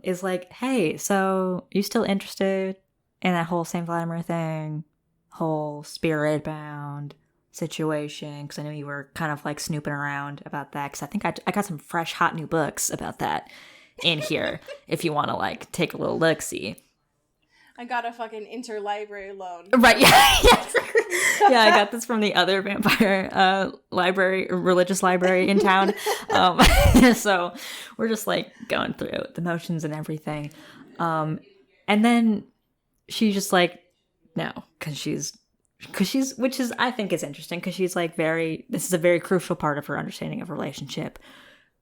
is like, hey, so you still interested in that whole St. Vladimir thing? Whole spirit bound situation, because I know you were kind of like snooping around about that, because I think I got some fresh hot new books about that in here if you want to like take a little look-see. I got a fucking interlibrary loan. Right, yeah. Yeah, I got this from the other vampire library, religious library in town. So we're just like going through the motions and everything. And then she's just like, no, because she's, which is, I think is interesting, because she's like this is a very crucial part of her understanding of relationship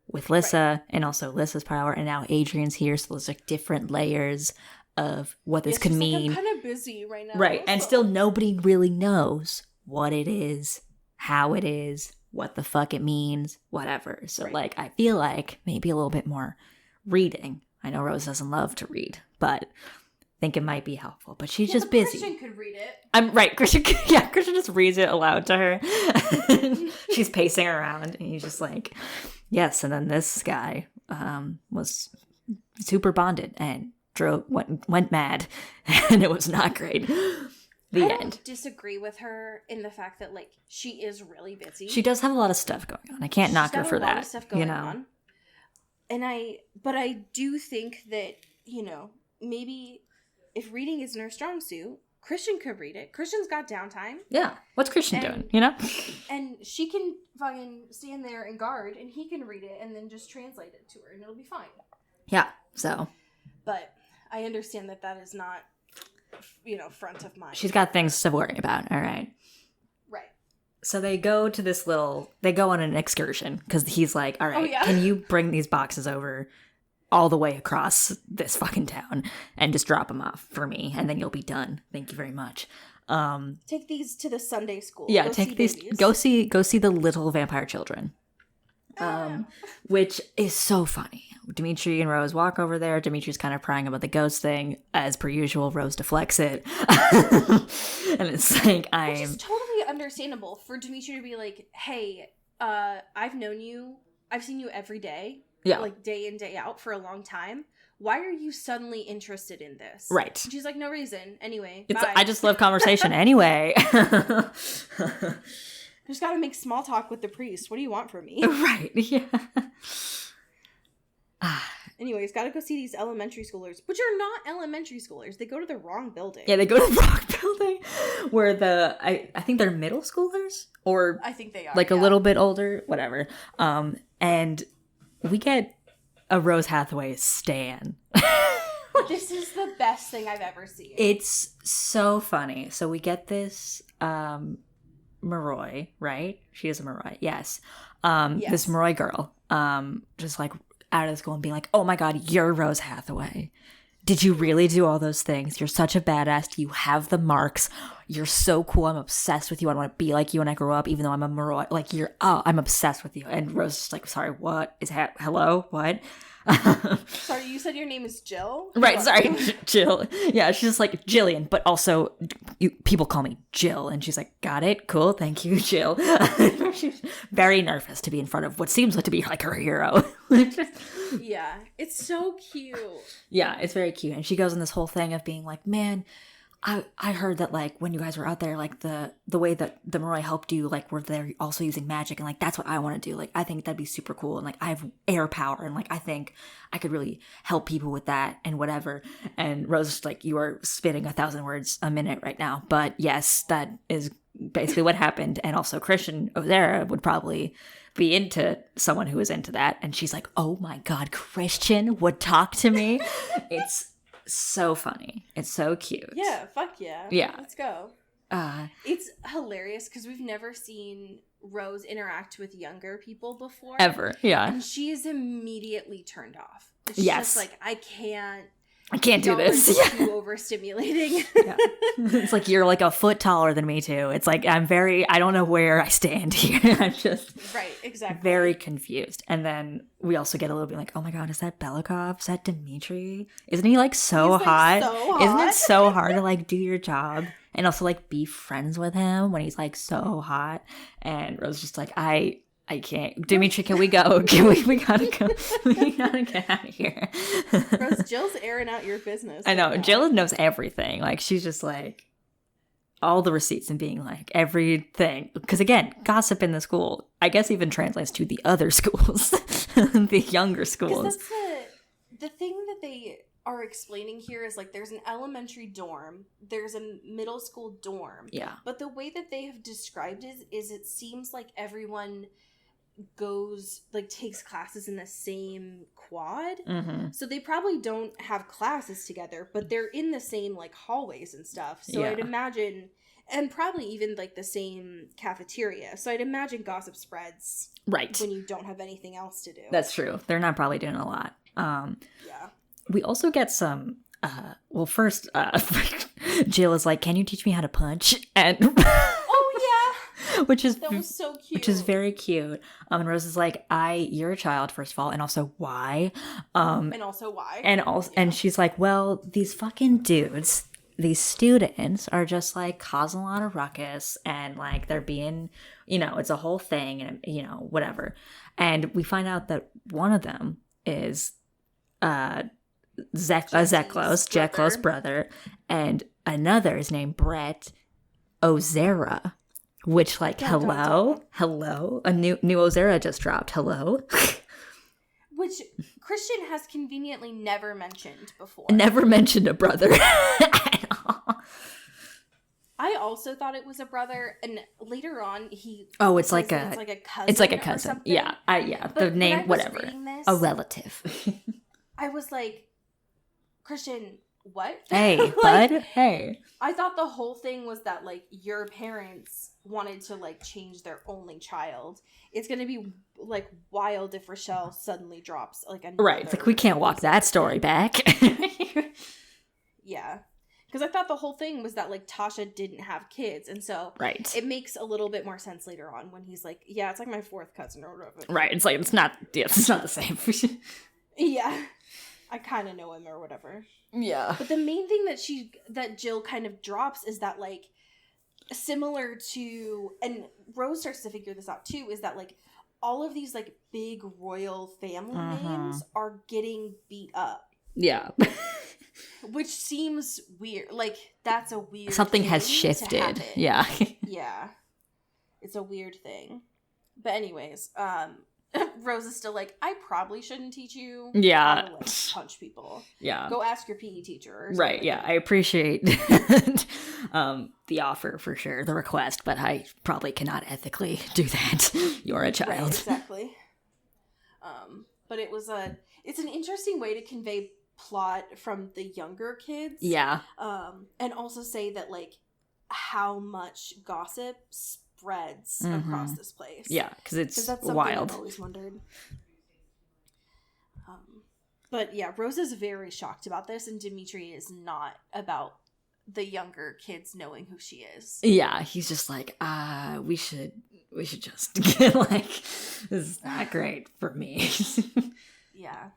with Lissa, and also Lissa's power, and now Adrian's here, so there's like different layers of what this could mean. Like, I'm kind of busy right now. Right, and still nobody really knows what it is, how it is, what the fuck it means, whatever. So like, I feel like maybe a little bit more reading. I know Rose doesn't love to read, but I think it might be helpful. But she's just busy. Christian could read it. I'm right. Christian just reads it aloud to her. She's pacing around, and he's just like, yes. And then this guy was super bonded and went mad, and it was not great. I don't disagree with her in the fact that like she is really busy. She does have a lot of stuff going on. I can't knock her for that. Of stuff going on. But I do think that, you know, maybe if reading isn't her strong suit, Christian could read it. Christian's got downtime. Yeah. What's Christian doing, you know? And she can fucking stand there and guard, and he can read it and then just translate it to her, and it'll be fine. Yeah, so. But I understand that is not, you know, front of mind. She's got things to worry about, all right. Right. So they go on an excursion, because he's like, all right, can you bring these boxes over all the way across this fucking town and just drop them off for me, and then you'll be done. Thank you very much. Take these to the Sunday school. Yeah, take these. Go see the little vampire children. Which is so funny. Dimitri and Rose walk over there. Dimitri's kind of prying about the ghost thing. As per usual, Rose deflects it. And it's like, Which is totally understandable for Dimitri to be like, hey, I've known you. I've seen you every day. Yeah. Like day in, day out for a long time. Why are you suddenly interested in this? Right. And she's like, no reason. Anyway, bye. I just love conversation anyway. Just gotta make small talk with the priest. What do you want from me? Right, yeah. Anyways, gotta go see these elementary schoolers, which are not elementary schoolers. They go to the wrong building. Yeah, they go to the wrong building where I think they're middle schoolers, or I think they are, like a little bit older, whatever. And we get a Rose Hathaway stan. This is the best thing I've ever seen. It's so funny. So we get this Moroi, right? She is a Moroi, yes. This Moroi girl, just like out of school and being like, oh my god, you're Rose Hathaway. Did you really do all those things? You're such a badass. You have the marks. You're so cool. I'm obsessed with you. I want to be like you when I grow up, even though I'm a Moroi. Like, I'm obsessed with you. And Rose is like, sorry, what? Hello? What? Sorry, you said your name is Jill? Right, sorry, Jill. Yeah, she's just like, Jillian, but also people call me Jill. And she's like, got it, cool, thank you, Jill. She's very nervous to be in front of what seems like to be like her hero. Yeah, it's so cute. Yeah, it's very cute. And she goes on this whole thing of being like, man, I heard that, like, when you guys were out there, like, the way that the Moroi helped you, like, were they also using magic, and, like, that's what I want to do. Like, I think that'd be super cool, and, like, I have air power, and, like, I think I could really help people with that, and whatever. And Rose is like, you are spitting 1,000 words a minute right now, but yes, that is basically what happened. And also Christian Ozera would probably be into someone who is into that, and she's like, oh my god, Christian would talk to me. It's so funny. It's so cute. Yeah, fuck yeah. Yeah. Let's go. It's hilarious because we've never seen Rose interact with younger people before. Ever, yeah. And she is immediately turned off. She's just like, I can't do this. It's too overstimulating. Yeah. It's like, you're like a foot taller than me too. It's like, I don't know where I stand here. I'm just right, exactly. very confused. And then we also get a little bit like, oh my god, is that Belikov? Is that Dimitri? Isn't he like so hot? Isn't it so hard to like do your job and also like be friends with him when he's like so hot? And Rose just like, I can't. Dimitri, can we go? We gotta go. We gotta get out of here. Rose, Jill's airing out your business. I know. Jill knows everything. Like, she's just like, all the receipts and being like, everything. Because again, gossip in the school, I guess, even translates to the other schools, the younger schools. That's the thing that they are explaining here is, like, there's an elementary dorm, there's a middle school dorm. Yeah. But the way that they have described it is it seems like everyone goes, like, takes classes in the same quad. Mm-hmm. So they probably don't have classes together, but they're in the same, like, hallways and stuff. So I'd imagine, and probably even, like, the same cafeteria. So I'd imagine gossip spreads. Right. When you don't have anything else to do. That's true. They're not probably doing a lot. Yeah. We also get some, first, Jill is like, can you teach me how to punch? And oh, yeah. Which is, that was so cute. Which is very cute. And Rose is like, you're a child, first of all, and also why? And also why? And she's like, well, these fucking dudes, these students are just, like, causing a lot of ruckus, and, like, they're being, it's a whole thing, and, whatever. And we find out that one of them is, Zeklo's brother, and another is named Brett Ozera, which, like, hello, a new Ozera just dropped, hello. Which Kristen has conveniently never mentioned before. Never mentioned a brother at all. I also thought it was a brother, and later on it's like a cousin. It's like a cousin. Yeah, But the name, whatever. A relative. I was like, Kristen, what? Hey, like, bud. Hey. I thought the whole thing was that, like, your parents wanted to, like, change their only child. It's gonna be, like, wild if Rochelle suddenly drops, like, another. Right. It's like, we can't walk that story back. Yeah. Because I thought the whole thing was that, like, Tasha didn't have kids. And so it makes a little bit more sense later on when he's like, yeah, it's like my fourth cousin or whatever. Right. It's like, it's not the same. Yeah. I kind of know him or whatever. Yeah. But the main thing that Jill kind of drops is that, like, similar to, and Rose starts to figure this out too, is that, like, all of these, like, big royal family names are getting beat up. Yeah. Which seems weird. Like, that's a weird Something thing has shifted. Yeah. Yeah. It's a weird thing. But anyways, Rose is still like, I probably shouldn't teach you how to, like, punch people. Yeah. Go ask your PE teacher. Right, yeah. I appreciate the offer for sure, the request, but I probably cannot ethically do that. You're a child. Right, exactly. But it's an interesting way to convey plot from the younger kids. Yeah. And also say that, like, how much gossip spreads across this place. Yeah, because it's that's something wild. I've always wondered. But yeah, Rose is very shocked about this, and Dimitri is not about the younger kids knowing who she is. Yeah, he's just like, we should just get, like, this is not great for me. Yeah.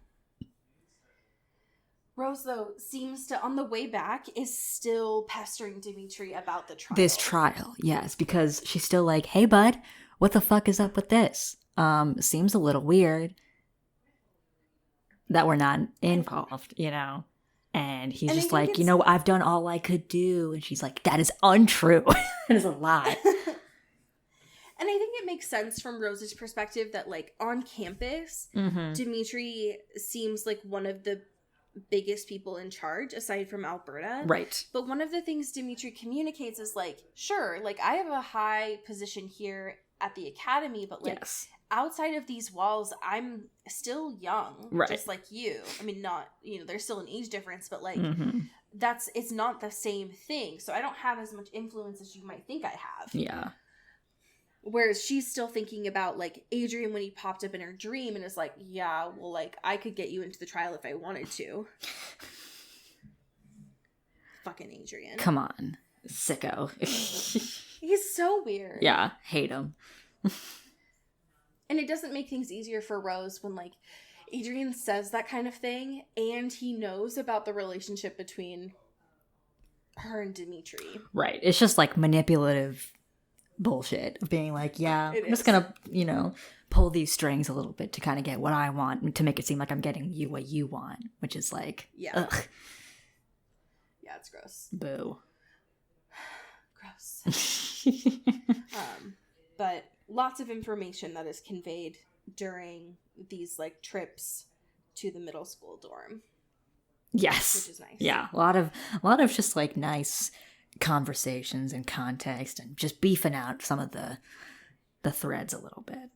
Rose, though, seems to, on the way back, is still pestering Dimitri about the trial. This trial, yes, because she's still like, hey, bud, what the fuck is up with this? Seems a little weird that we're not involved, And he's just like, I've done all I could do. And she's like, that is untrue. That is a lie. And I think it makes sense from Rose's perspective that, like, on campus, Dimitri seems like one of the biggest people in charge aside from Alberta. Right. But one of the things Dimitri communicates is, like, sure, like, I have a high position here at the academy, but, like, outside of these walls, I'm still young. Right. Just like you. I mean, not, there's still an age difference, but, like, it's not the same thing. So I don't have as much influence as you might think I have. Yeah. Whereas she's still thinking about, like, Adrian when he popped up in her dream and is like, yeah, well, like, I could get you into the trial if I wanted to. Fucking Adrian. Come on. Sicko. He's so weird. Yeah. Hate him. And it doesn't make things easier for Rose when, like, Adrian says that kind of thing and he knows about the relationship between her and Dimitri. Right. It's just, like, manipulative bullshit of being like, yeah, I'm just gonna, pull these strings a little bit to kind of get what I want, to make it seem like I'm getting you what you want, which is like, ugh. Yeah, it's gross. Boo. Gross. But lots of information that is conveyed during these, like, trips to the middle school dorm. Yes. Which is nice. Yeah. A lot of just like nice conversations and context and just beefing out some of the threads a little bit.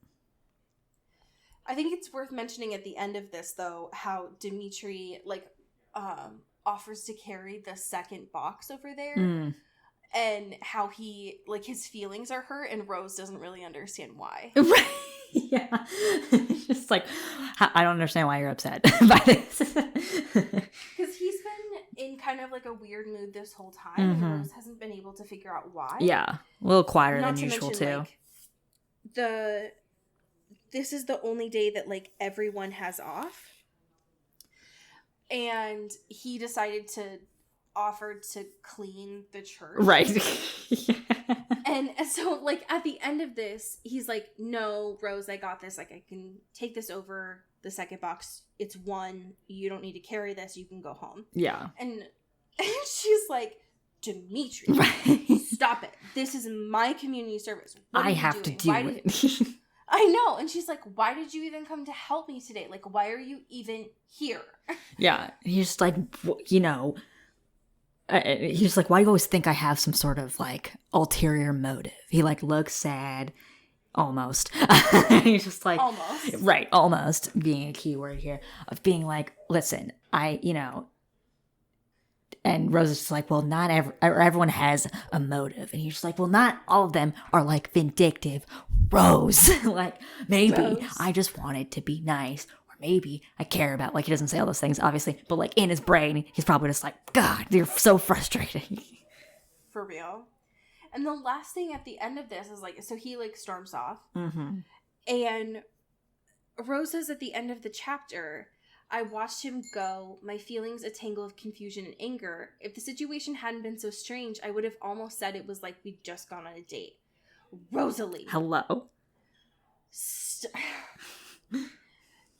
I think it's worth mentioning at the end of this, though, how Dimitri, like, offers to carry the second box over there. And how he, like, his feelings are hurt, and Rose doesn't really understand why. Right. Yeah. It's just like, I don't understand why you're upset by this. Because he's been in kind of, like, a weird mood this whole time, and Rose hasn't been able to figure out why. Yeah. A little quieter Not than usual, mention, too. Like, this is the only day that, like, everyone has off. And he decided to offer to clean the church. Right. Yeah. And so, like, at the end of this, he's like, no, Rose, I got this. Like, I can take this over the second box. It's one. You don't need to carry this. You can go home. Yeah. And she's like, Dimitri, stop it. This is my community service. What I are you have doing? to do it. I know. And she's like, why did you even come to help me today? Like, why are you even here? Yeah. He's just like, you know, he's like, why do you always think I have some sort of like ulterior motive? He like looks sad. Almost. He's just like, almost. Right. Almost being a key word here of being like, listen, you know, and Rose is just like, well, not everyone has a motive. And he's just like, well, not all of them are like vindictive. Rose, like maybe Rose. I just wanted to be nice, or maybe I care about, like, he doesn't say all those things, obviously, but like in his brain, he's probably just like, God, you're so frustrating. For real. And the last thing at the end of this is like, so he like storms off. And Rose says at the end of the chapter, I watched him go, my feelings a tangle of confusion and anger. If the situation hadn't been so strange, I would have almost said it was like we'd just gone on a date. Rosalie. Hello.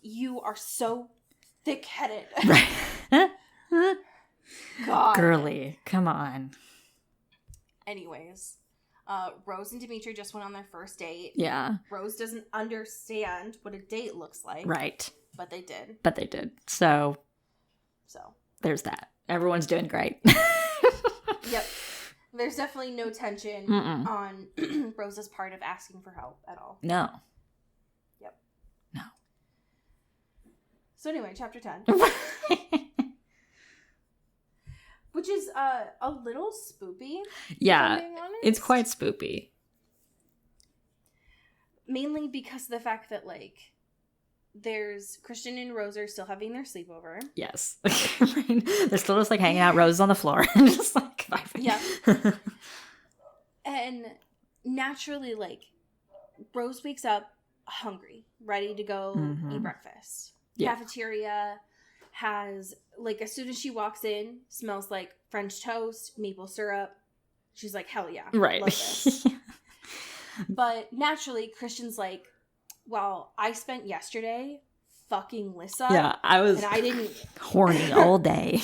You are so thick-headed. Right. God. Girly, come on. Anyways, Rose and Dimitri just went on their first date. Yeah. Rose doesn't understand what a date looks like. Right. But they did. So there's that. Everyone's doing great. Yep. There's definitely no tension on Rose's part of asking for help at all. No. Yep. No. So anyway, chapter 10. Which is a little spoopy. Yeah. It's quite spoopy. Mainly because of the fact that, like, there's Kristen and Rose are still having their sleepover. Yes. They're still just like hanging out, Rose on the floor. Just like vibing. Yeah. And naturally, like, Rose wakes up hungry, ready to go eat breakfast. Yeah. Cafeteria has, like, as soon as she walks in, smells like French toast, maple syrup. She's like, hell yeah. Right. Love this. But naturally, Christian's like, well, I spent yesterday fucking Lissa. Yeah, I was horny all day.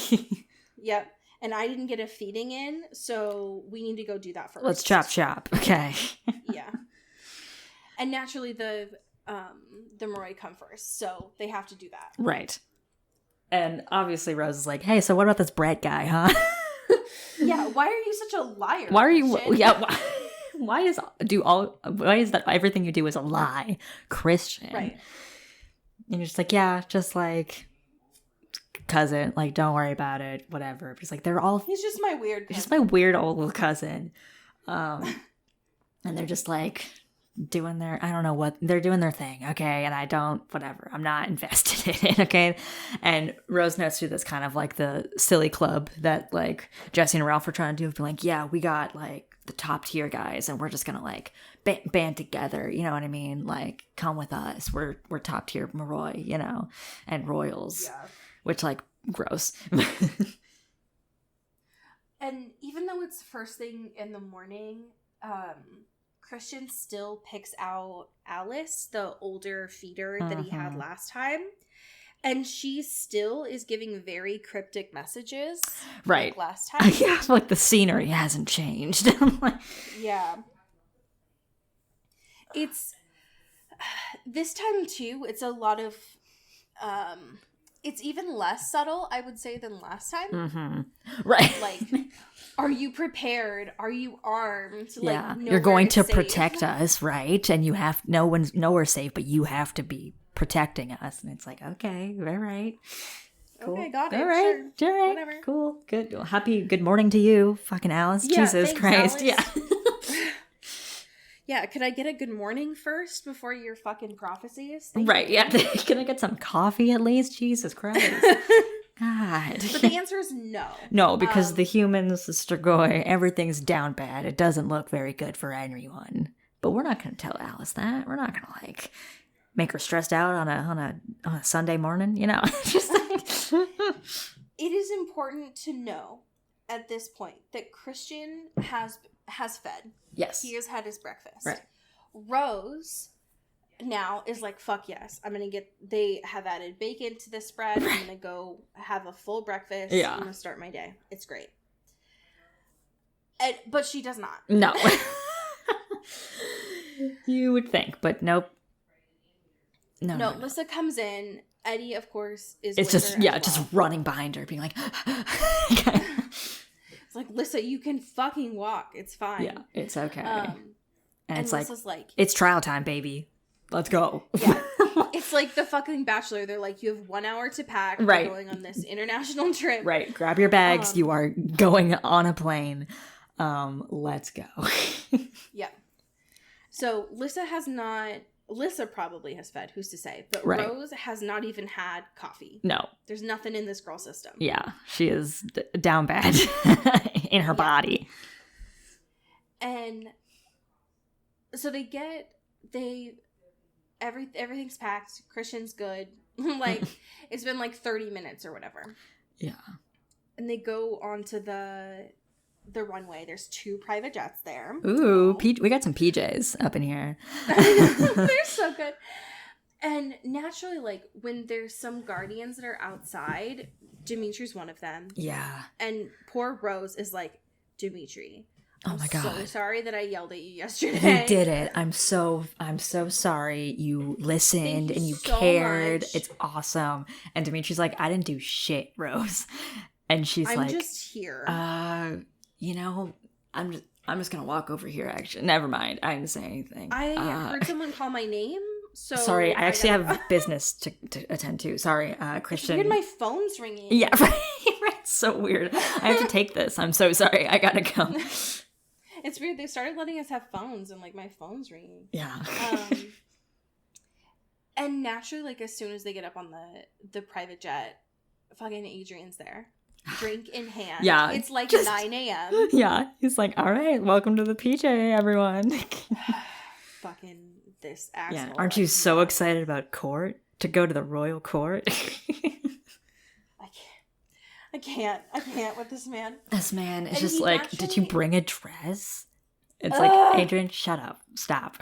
Yep. And I didn't get a feeding in, so we need to go do that first. Let's chop. Okay. Yeah. And naturally, the Moroi come first, so they have to do that. Right. And obviously Rose is like, hey, so what about this Brett guy, huh? Yeah, why are you such a liar? Why are you... Yeah, why is that everything you do is a lie, Christian? Right. And you're just like, yeah, just like cousin, like don't worry about it, whatever. He's like, he's just my weird cousin. Just my weird old little cousin. And they're just like doing their, I don't know what, they're doing their thing, okay? And I'm not invested in it, okay? And Rose notes through this kind of like the silly club that like Jesse and Ralph were trying to do, being like, yeah, we got like the top tier guys and we're just gonna like band together, you know what I mean? Like, come with us, we're top tier Moroi, you know, and royals. Yeah. Which, like, gross. And even though it's first thing in the morning, Christian still picks out Alice, the older feeder that he had last time. And she still is giving very cryptic messages. Right. Like last time. Yeah, like the scenery hasn't changed. Yeah. It's... This time, too, it's a lot of... it's even less subtle, I would say, than last time. Mm-hmm. Right. Like, are you prepared? Are you armed? Yeah. Like, you're going to protect us, right? And you have nowhere safe, but you have to be protecting us. And it's like, okay, all right. Cool. Okay, got it. All right. Sure. All right. Whatever. Cool. Good. Good morning to you, fucking Alice. Yeah, Jesus thanks, Christ. Alice. Yeah. Yeah, could I get a good morning first before your fucking prophecies? Right, yeah. Can I get some coffee at least? Jesus Christ. God. But the answer is no. No, because the humans, the Strigoi, everything's down bad. It doesn't look very good for anyone. But we're not going to tell Alice that. We're not going to, like, make her stressed out on a Sunday morning, you know? Just like... It is important to know at this point that Christian has fed. Yes. He has had his breakfast. Right. Rose now is like, fuck yes. They have added bacon to the spread. I'm going to go have a full breakfast. Yeah. I'm going to start my day. It's great. But she does not. No. You would think, but nope. No. Lissa comes in. Eddie, of course, is it's with just, her as well. just running behind her, being like... It's like, Lissa, you can fucking walk. It's fine. Yeah, it's okay. And it's Lissa's like, it's trial time, baby. Let's go. Yeah. It's like the fucking Bachelor. They're like, you have 1 hour to pack. Right. We're going on this international trip. Right. Grab your bags. You are going on a plane. Let's go. Yeah. So Lissa probably has fed, who's to say, but right. Rose has not even had coffee. No. There's nothing in this girl system. Yeah, she is down bad in her body. And so everything's packed. Christian's good. Like, it's been like 30 minutes or whatever. Yeah. And they go onto the runway. There's 2 private jets there. Ooh, we got some PJs up in here. They're so good. And naturally, like, when there's some guardians that are outside, Dimitri's one of them. Yeah. And poor Rose is like, Dimitri, oh my God. I'm so sorry that I yelled at you yesterday. You did it. I'm so sorry. You listened and you so cared. much. It's awesome. And Dimitri's like, I didn't do shit, Rose. And she's I'm like, just here. You know, I'm just gonna walk over here. Actually, never mind. I didn't say anything. I heard someone call my name. So sorry, I actually have business to attend to. Sorry, Kristen. It's weird, my phone's ringing. Yeah, right. It's so weird. I have to take this. I'm so sorry. I gotta go. It's weird. They started letting us have phones, and like my phone's ringing. Yeah. And naturally, like as soon as they get up on the private jet, fucking Adrian's there. Drink in hand. Yeah. It's like 9 a.m. Yeah. He's like, all right, welcome to the PJ, everyone. Fucking this asshole. Yeah. Aren't you so excited about court? To go to the royal court? I can't with this man. This man is And just he like, actually... did you bring a dress? It's like, Adrian, shut up. Stop.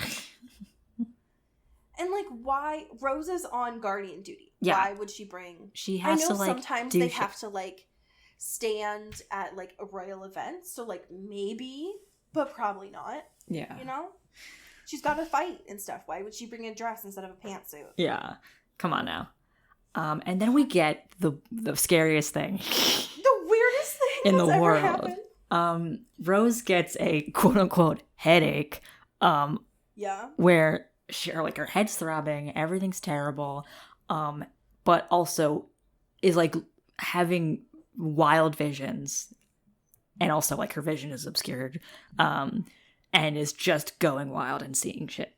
And like, why? Rose is on guardian duty. Yeah. Why would she bring... She has to like sometimes they have to like stand at like a royal event, so like maybe, but probably not. Yeah. You know? She's got to fight and stuff. Why would she bring a dress instead of a pantsuit? Yeah. Come on now. And then we get the scariest thing. The weirdest thing in the ever world. Happened. Rose gets a quote unquote headache. Yeah. Where her head's throbbing, everything's terrible. But also is like having wild visions, and also like her vision is obscured, and is just going wild and seeing shit.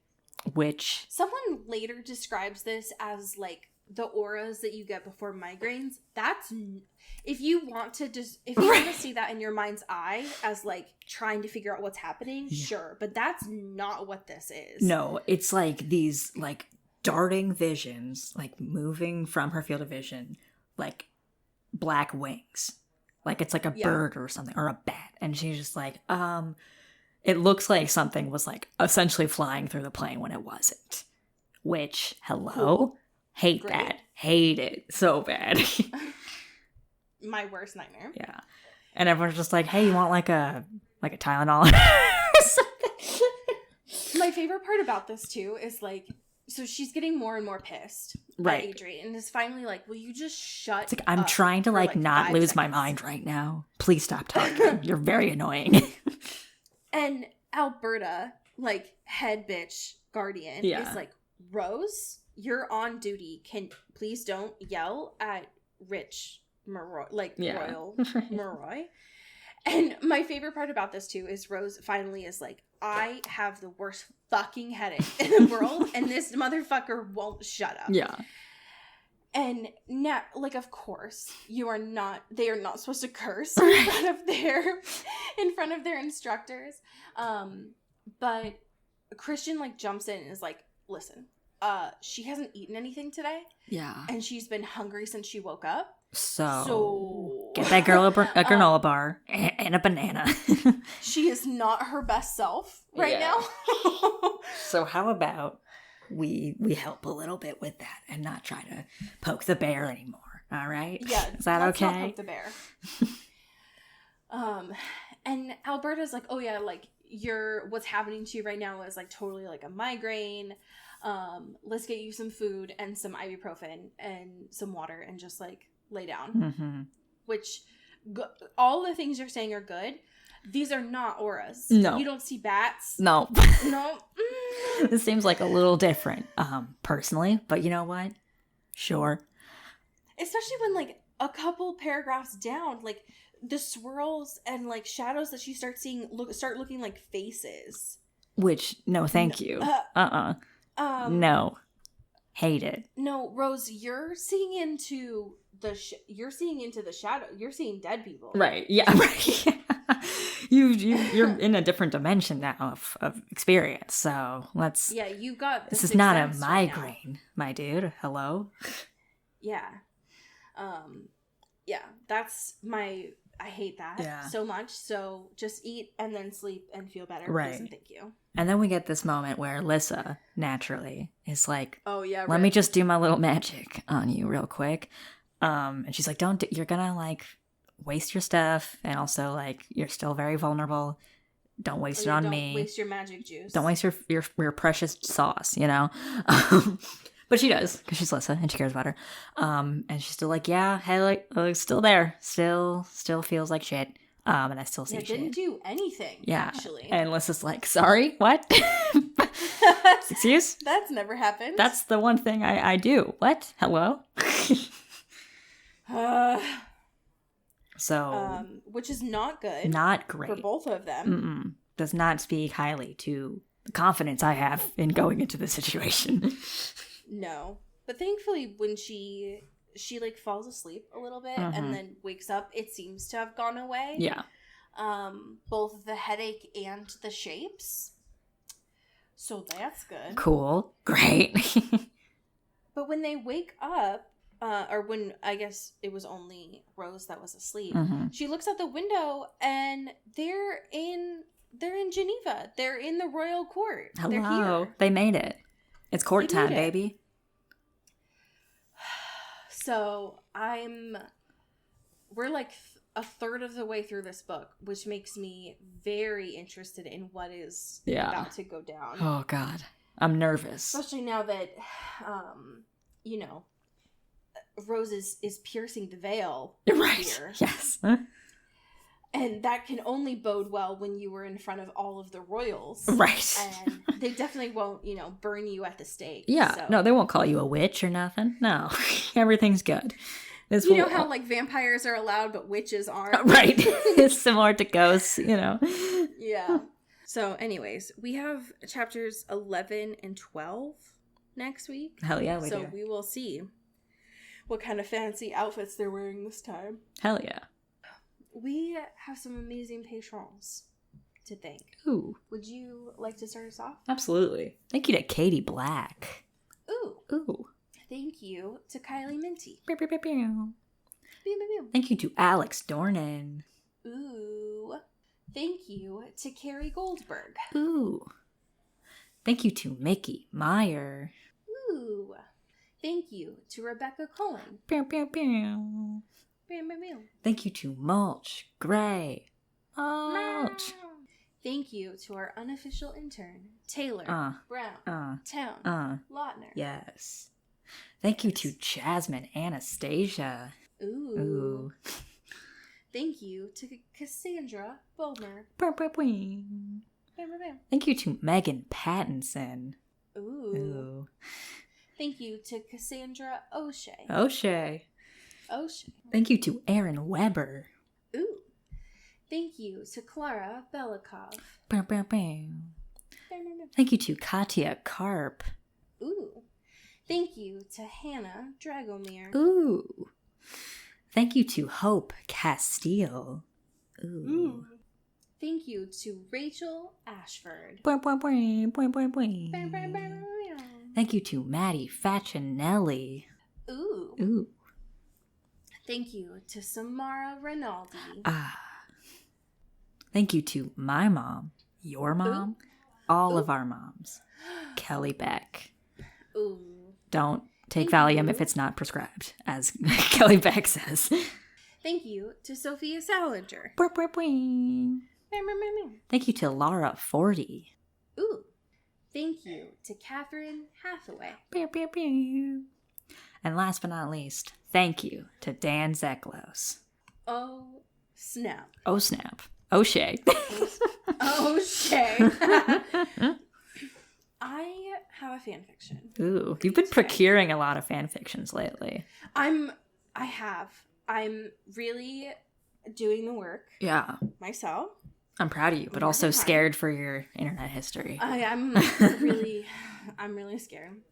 Which someone later describes this as like the auras that you get before migraines. That's if you want to see that in your mind's eye as like trying to figure out what's happening, sure, but that's not what this is. No, it's like these like darting visions, like moving from her field of vision, like black wings, like it's like a bird or something, or a bat, and she's just like, it looks like something was like essentially flying through the plane when it wasn't. Which, hello, cool. Hate Great. That, hate it so bad. My worst nightmare. Yeah, and everyone's just like, hey, you want like a Tylenol? My favorite part about this too is like, So she's getting more and more pissed at Adrian and is finally like, will you just shut It's like, I'm trying to like not lose my mind right now. Please stop talking. You're very annoying. And Alberta, like head bitch guardian, is like, Rose, you're on duty. Please don't yell at Rich Royal Maroy. And my favorite part about this too is Rose finally is like, I have the worst fucking headache in the world, and this motherfucker won't shut up. Yeah. And now, like, of course, they are not supposed to curse in front of their instructors. But Kristen like jumps in and is like, listen, she hasn't eaten anything today. Yeah. And she's been hungry since she woke up. So get that girl a granola bar and a banana. She is not her best self right now. So how about we help a little bit with that and not try to poke the bear anymore? All right? Yeah. Is that okay? Not poke the bear. And Alberta's like, oh yeah, like what's happening to you right now is like totally like a migraine. Let's get you some food and some ibuprofen and some water and just like lay down. Mm-hmm. Which all the things you're saying are good. These are not auras. No. You don't see bats. No. No. This seems like a little different, personally, but you know what? Sure. Especially when like a couple paragraphs down, like the swirls and like shadows that you start seeing start looking like faces. Which, no, thank you. No. Hate it. No, Rose, you're seeing into the shadow. You're seeing dead people. Right. Yeah. Right. You're in a different dimension now of experience. So let's. Yeah, you got. This is not a migraine, my dude. Hello. Yeah. Yeah. That's my. I hate that so much. So just eat and then sleep and feel better. Right. Please and thank you. And then we get this moment where Alyssa naturally is like, "Oh yeah, let me just do my little magic on you real quick." And she's like, you're gonna like waste your stuff, and also like you're still very vulnerable. Don't waste it on me. Don't waste your magic juice. Don't waste your precious sauce, you know. But she does, because she's Alyssa and she cares about her. And she's still like, yeah, hey, like still there, still feels like shit. And I still see shit. Didn't do anything. Yeah, actually. And Alyssa's like, sorry, what? Excuse? That's never happened. That's the one thing I do. What? Hello? So, which is not good. Not great for both of them. Does not speak highly to the confidence I have in going into the situation. No, but thankfully, when she like falls asleep a little bit and then wakes up, it seems to have gone away. Yeah. Both the headache and the shapes. So that's good. Cool. Great. But when they wake up, or when I guess it was only Rose that was asleep, she looks out the window and they're in Geneva. They're in the royal court. Hello. They're here. They made it. It's court time, baby. So we're like a third of the way through this book, which makes me very interested in what is about to go down. Oh God, I'm nervous. Especially now that, Rose is piercing the veil. Right. Here. Yes. And that can only bode well when you were in front of all of the royals. Right. And they definitely won't, burn you at the stake. Yeah. So. No, they won't call you a witch or nothing. No. Everything's good. You know how, like, vampires are allowed, but witches aren't? Right. It's similar to ghosts, Yeah. So, anyways, we have chapters 11 and 12 next week. Hell yeah, we do. So, we will see what kind of fancy outfits they're wearing this time. Hell yeah. We have some amazing patrons to thank. Ooh. Would you like to start us off? Absolutely. Thank you to Katie Black. Ooh. Thank you to Kylie Minty. Pew, pew, pew, pew. Pew, pew, pew. Thank you to Alex Dornan. Ooh. Thank you to Carrie Goldberg. Ooh. Thank you to Mickey Meyer. Ooh. Thank you to Rebecca Cohen. Pew, pew, pew. Pew, pew, pew. Thank you to Mulch Gray. Mulch. Thank you to our unofficial intern, Taylor Brown Town Lautner. Yes. Thank you to Jasmine Anastasia. Ooh. Thank you to Cassandra Bulmer. Thank you to Megan Pattinson. Ooh. Thank you to Cassandra O'Shea. O'Shea. Thank you to Aaron Weber. Ooh. Thank you to Clara Belikov. Thank you to Katya Karp. Ooh. Thank you to Hannah Dragomir. Ooh. Thank you to Hope Castile. Ooh. Thank you to Rachel Ashford. Thank you to Maddie Facinelli. Ooh. Thank you to Samara Rinaldi. Thank you to my mom, your mom, all of our moms. Kelly Beck. Ooh. Don't take Valium if it's not prescribed, as Kelly Beck says. Thank you to Sophia Salinger. Thank you to Laura Forty. Ooh. Thank you to Catherine Hathaway. And last but not least, thank you to Dan Zeklos. Oh, snap. Oh, snap. O'Shea. O'Shea. I have a fan fiction. Ooh, you've been procuring a lot of fan fictions lately. I'm really doing the work. Yeah. Myself. I'm proud of you, but also scared for your internet history. I'm really scared.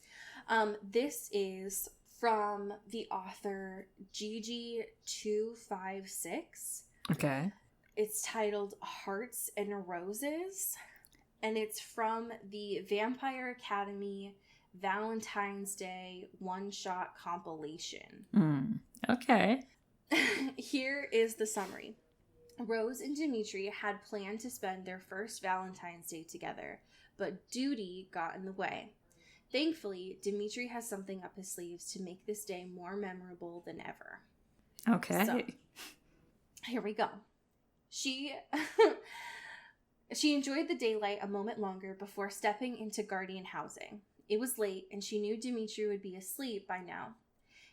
This is from the author Gigi256. Okay. It's titled Hearts and Roses, and it's from the Vampire Academy Valentine's Day one-shot compilation. Okay. Here is the summary. Rose and Dimitri had planned to spend their first Valentine's Day together, but duty got in the way. Thankfully, Dimitri has something up his sleeves to make this day more memorable than ever. Okay. So, here we go. She enjoyed the daylight a moment longer before stepping into guardian housing. It was late, and she knew Dimitri would be asleep by now.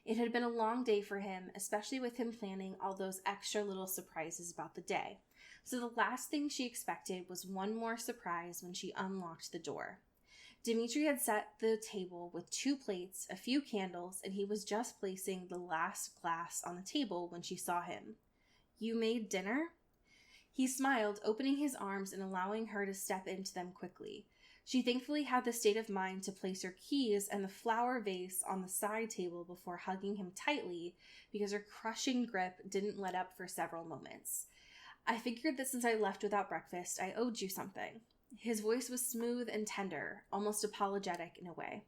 It had been a long day for him, especially with him planning all those extra little surprises about the day. So the last thing she expected was one more surprise when she unlocked the door. Dimitri had set the table with 2 plates, a few candles, and he was just placing the last glass on the table when she saw him. "You made dinner?" He smiled, opening his arms and allowing her to step into them quickly. She thankfully had the state of mind to place her keys and the flower vase on the side table before hugging him tightly, because her crushing grip didn't let up for several moments. "I figured that since I left without breakfast, I owed you something." His voice was smooth and tender, almost apologetic in a way.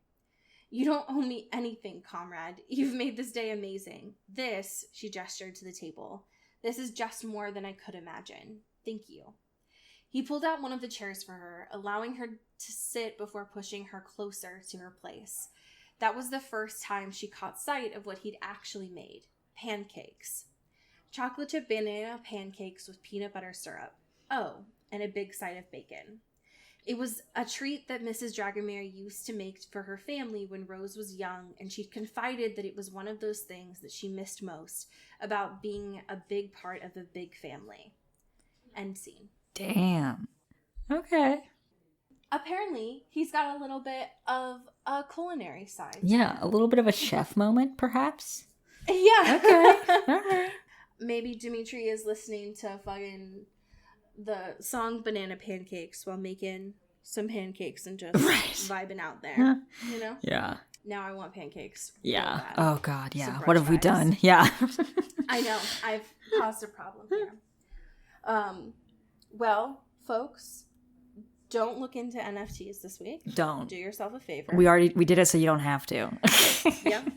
"You don't owe me anything, comrade. You've made this day amazing. This," she gestured to the table, "this is just more than I could imagine. Thank you." He pulled out one of the chairs for her, allowing her to sit before pushing her closer to her place. That was the first time she caught sight of what he'd actually made. Pancakes. Chocolate chip banana pancakes with peanut butter syrup. Oh, and a big side of bacon. It was a treat that Mrs. Dragomir used to make for her family when Rose was young, and she'd confided that it was one of those things that she missed most about being a big part of a big family. End scene. Damn. Okay. Apparently, he's got a little bit of a culinary side. Yeah, a little bit of a chef moment, perhaps? Yeah. Okay. All right. Maybe Dimitri is listening to fucking the song Banana Pancakes while making some pancakes and just vibing out there. You know? Yeah. Now I want pancakes. Yeah. Oh, God, yeah. What have we done? Yeah. I know. I've caused a problem here. Well, folks, don't look into NFTs this week. Don't. Do yourself a favor. We did it so you don't have to. Yep.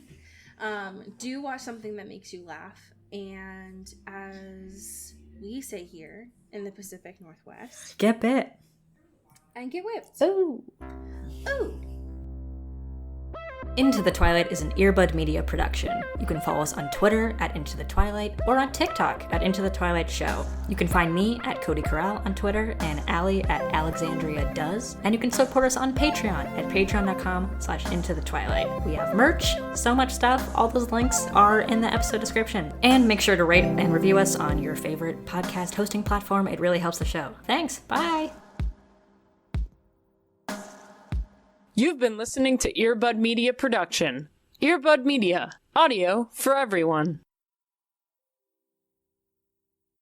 Do watch something that makes you laugh. And as we say here in the Pacific Northwest, get bit. And get whipped. Ooh. Ooh. Into the Twilight is an Earbud Media production. You can follow us on Twitter at Into the Twilight or on TikTok at Into the Twilight Show. You can find me at Cody Corral on Twitter and Allie at Alexandria Does. And you can support us on Patreon at patreon.com/Into the Twilight. We have merch, so much stuff. All those links are in the episode description. And make sure to rate and review us on your favorite podcast hosting platform. It really helps the show. Thanks. Bye. You've been listening to Earbud Media Production. Earbud Media, audio for everyone.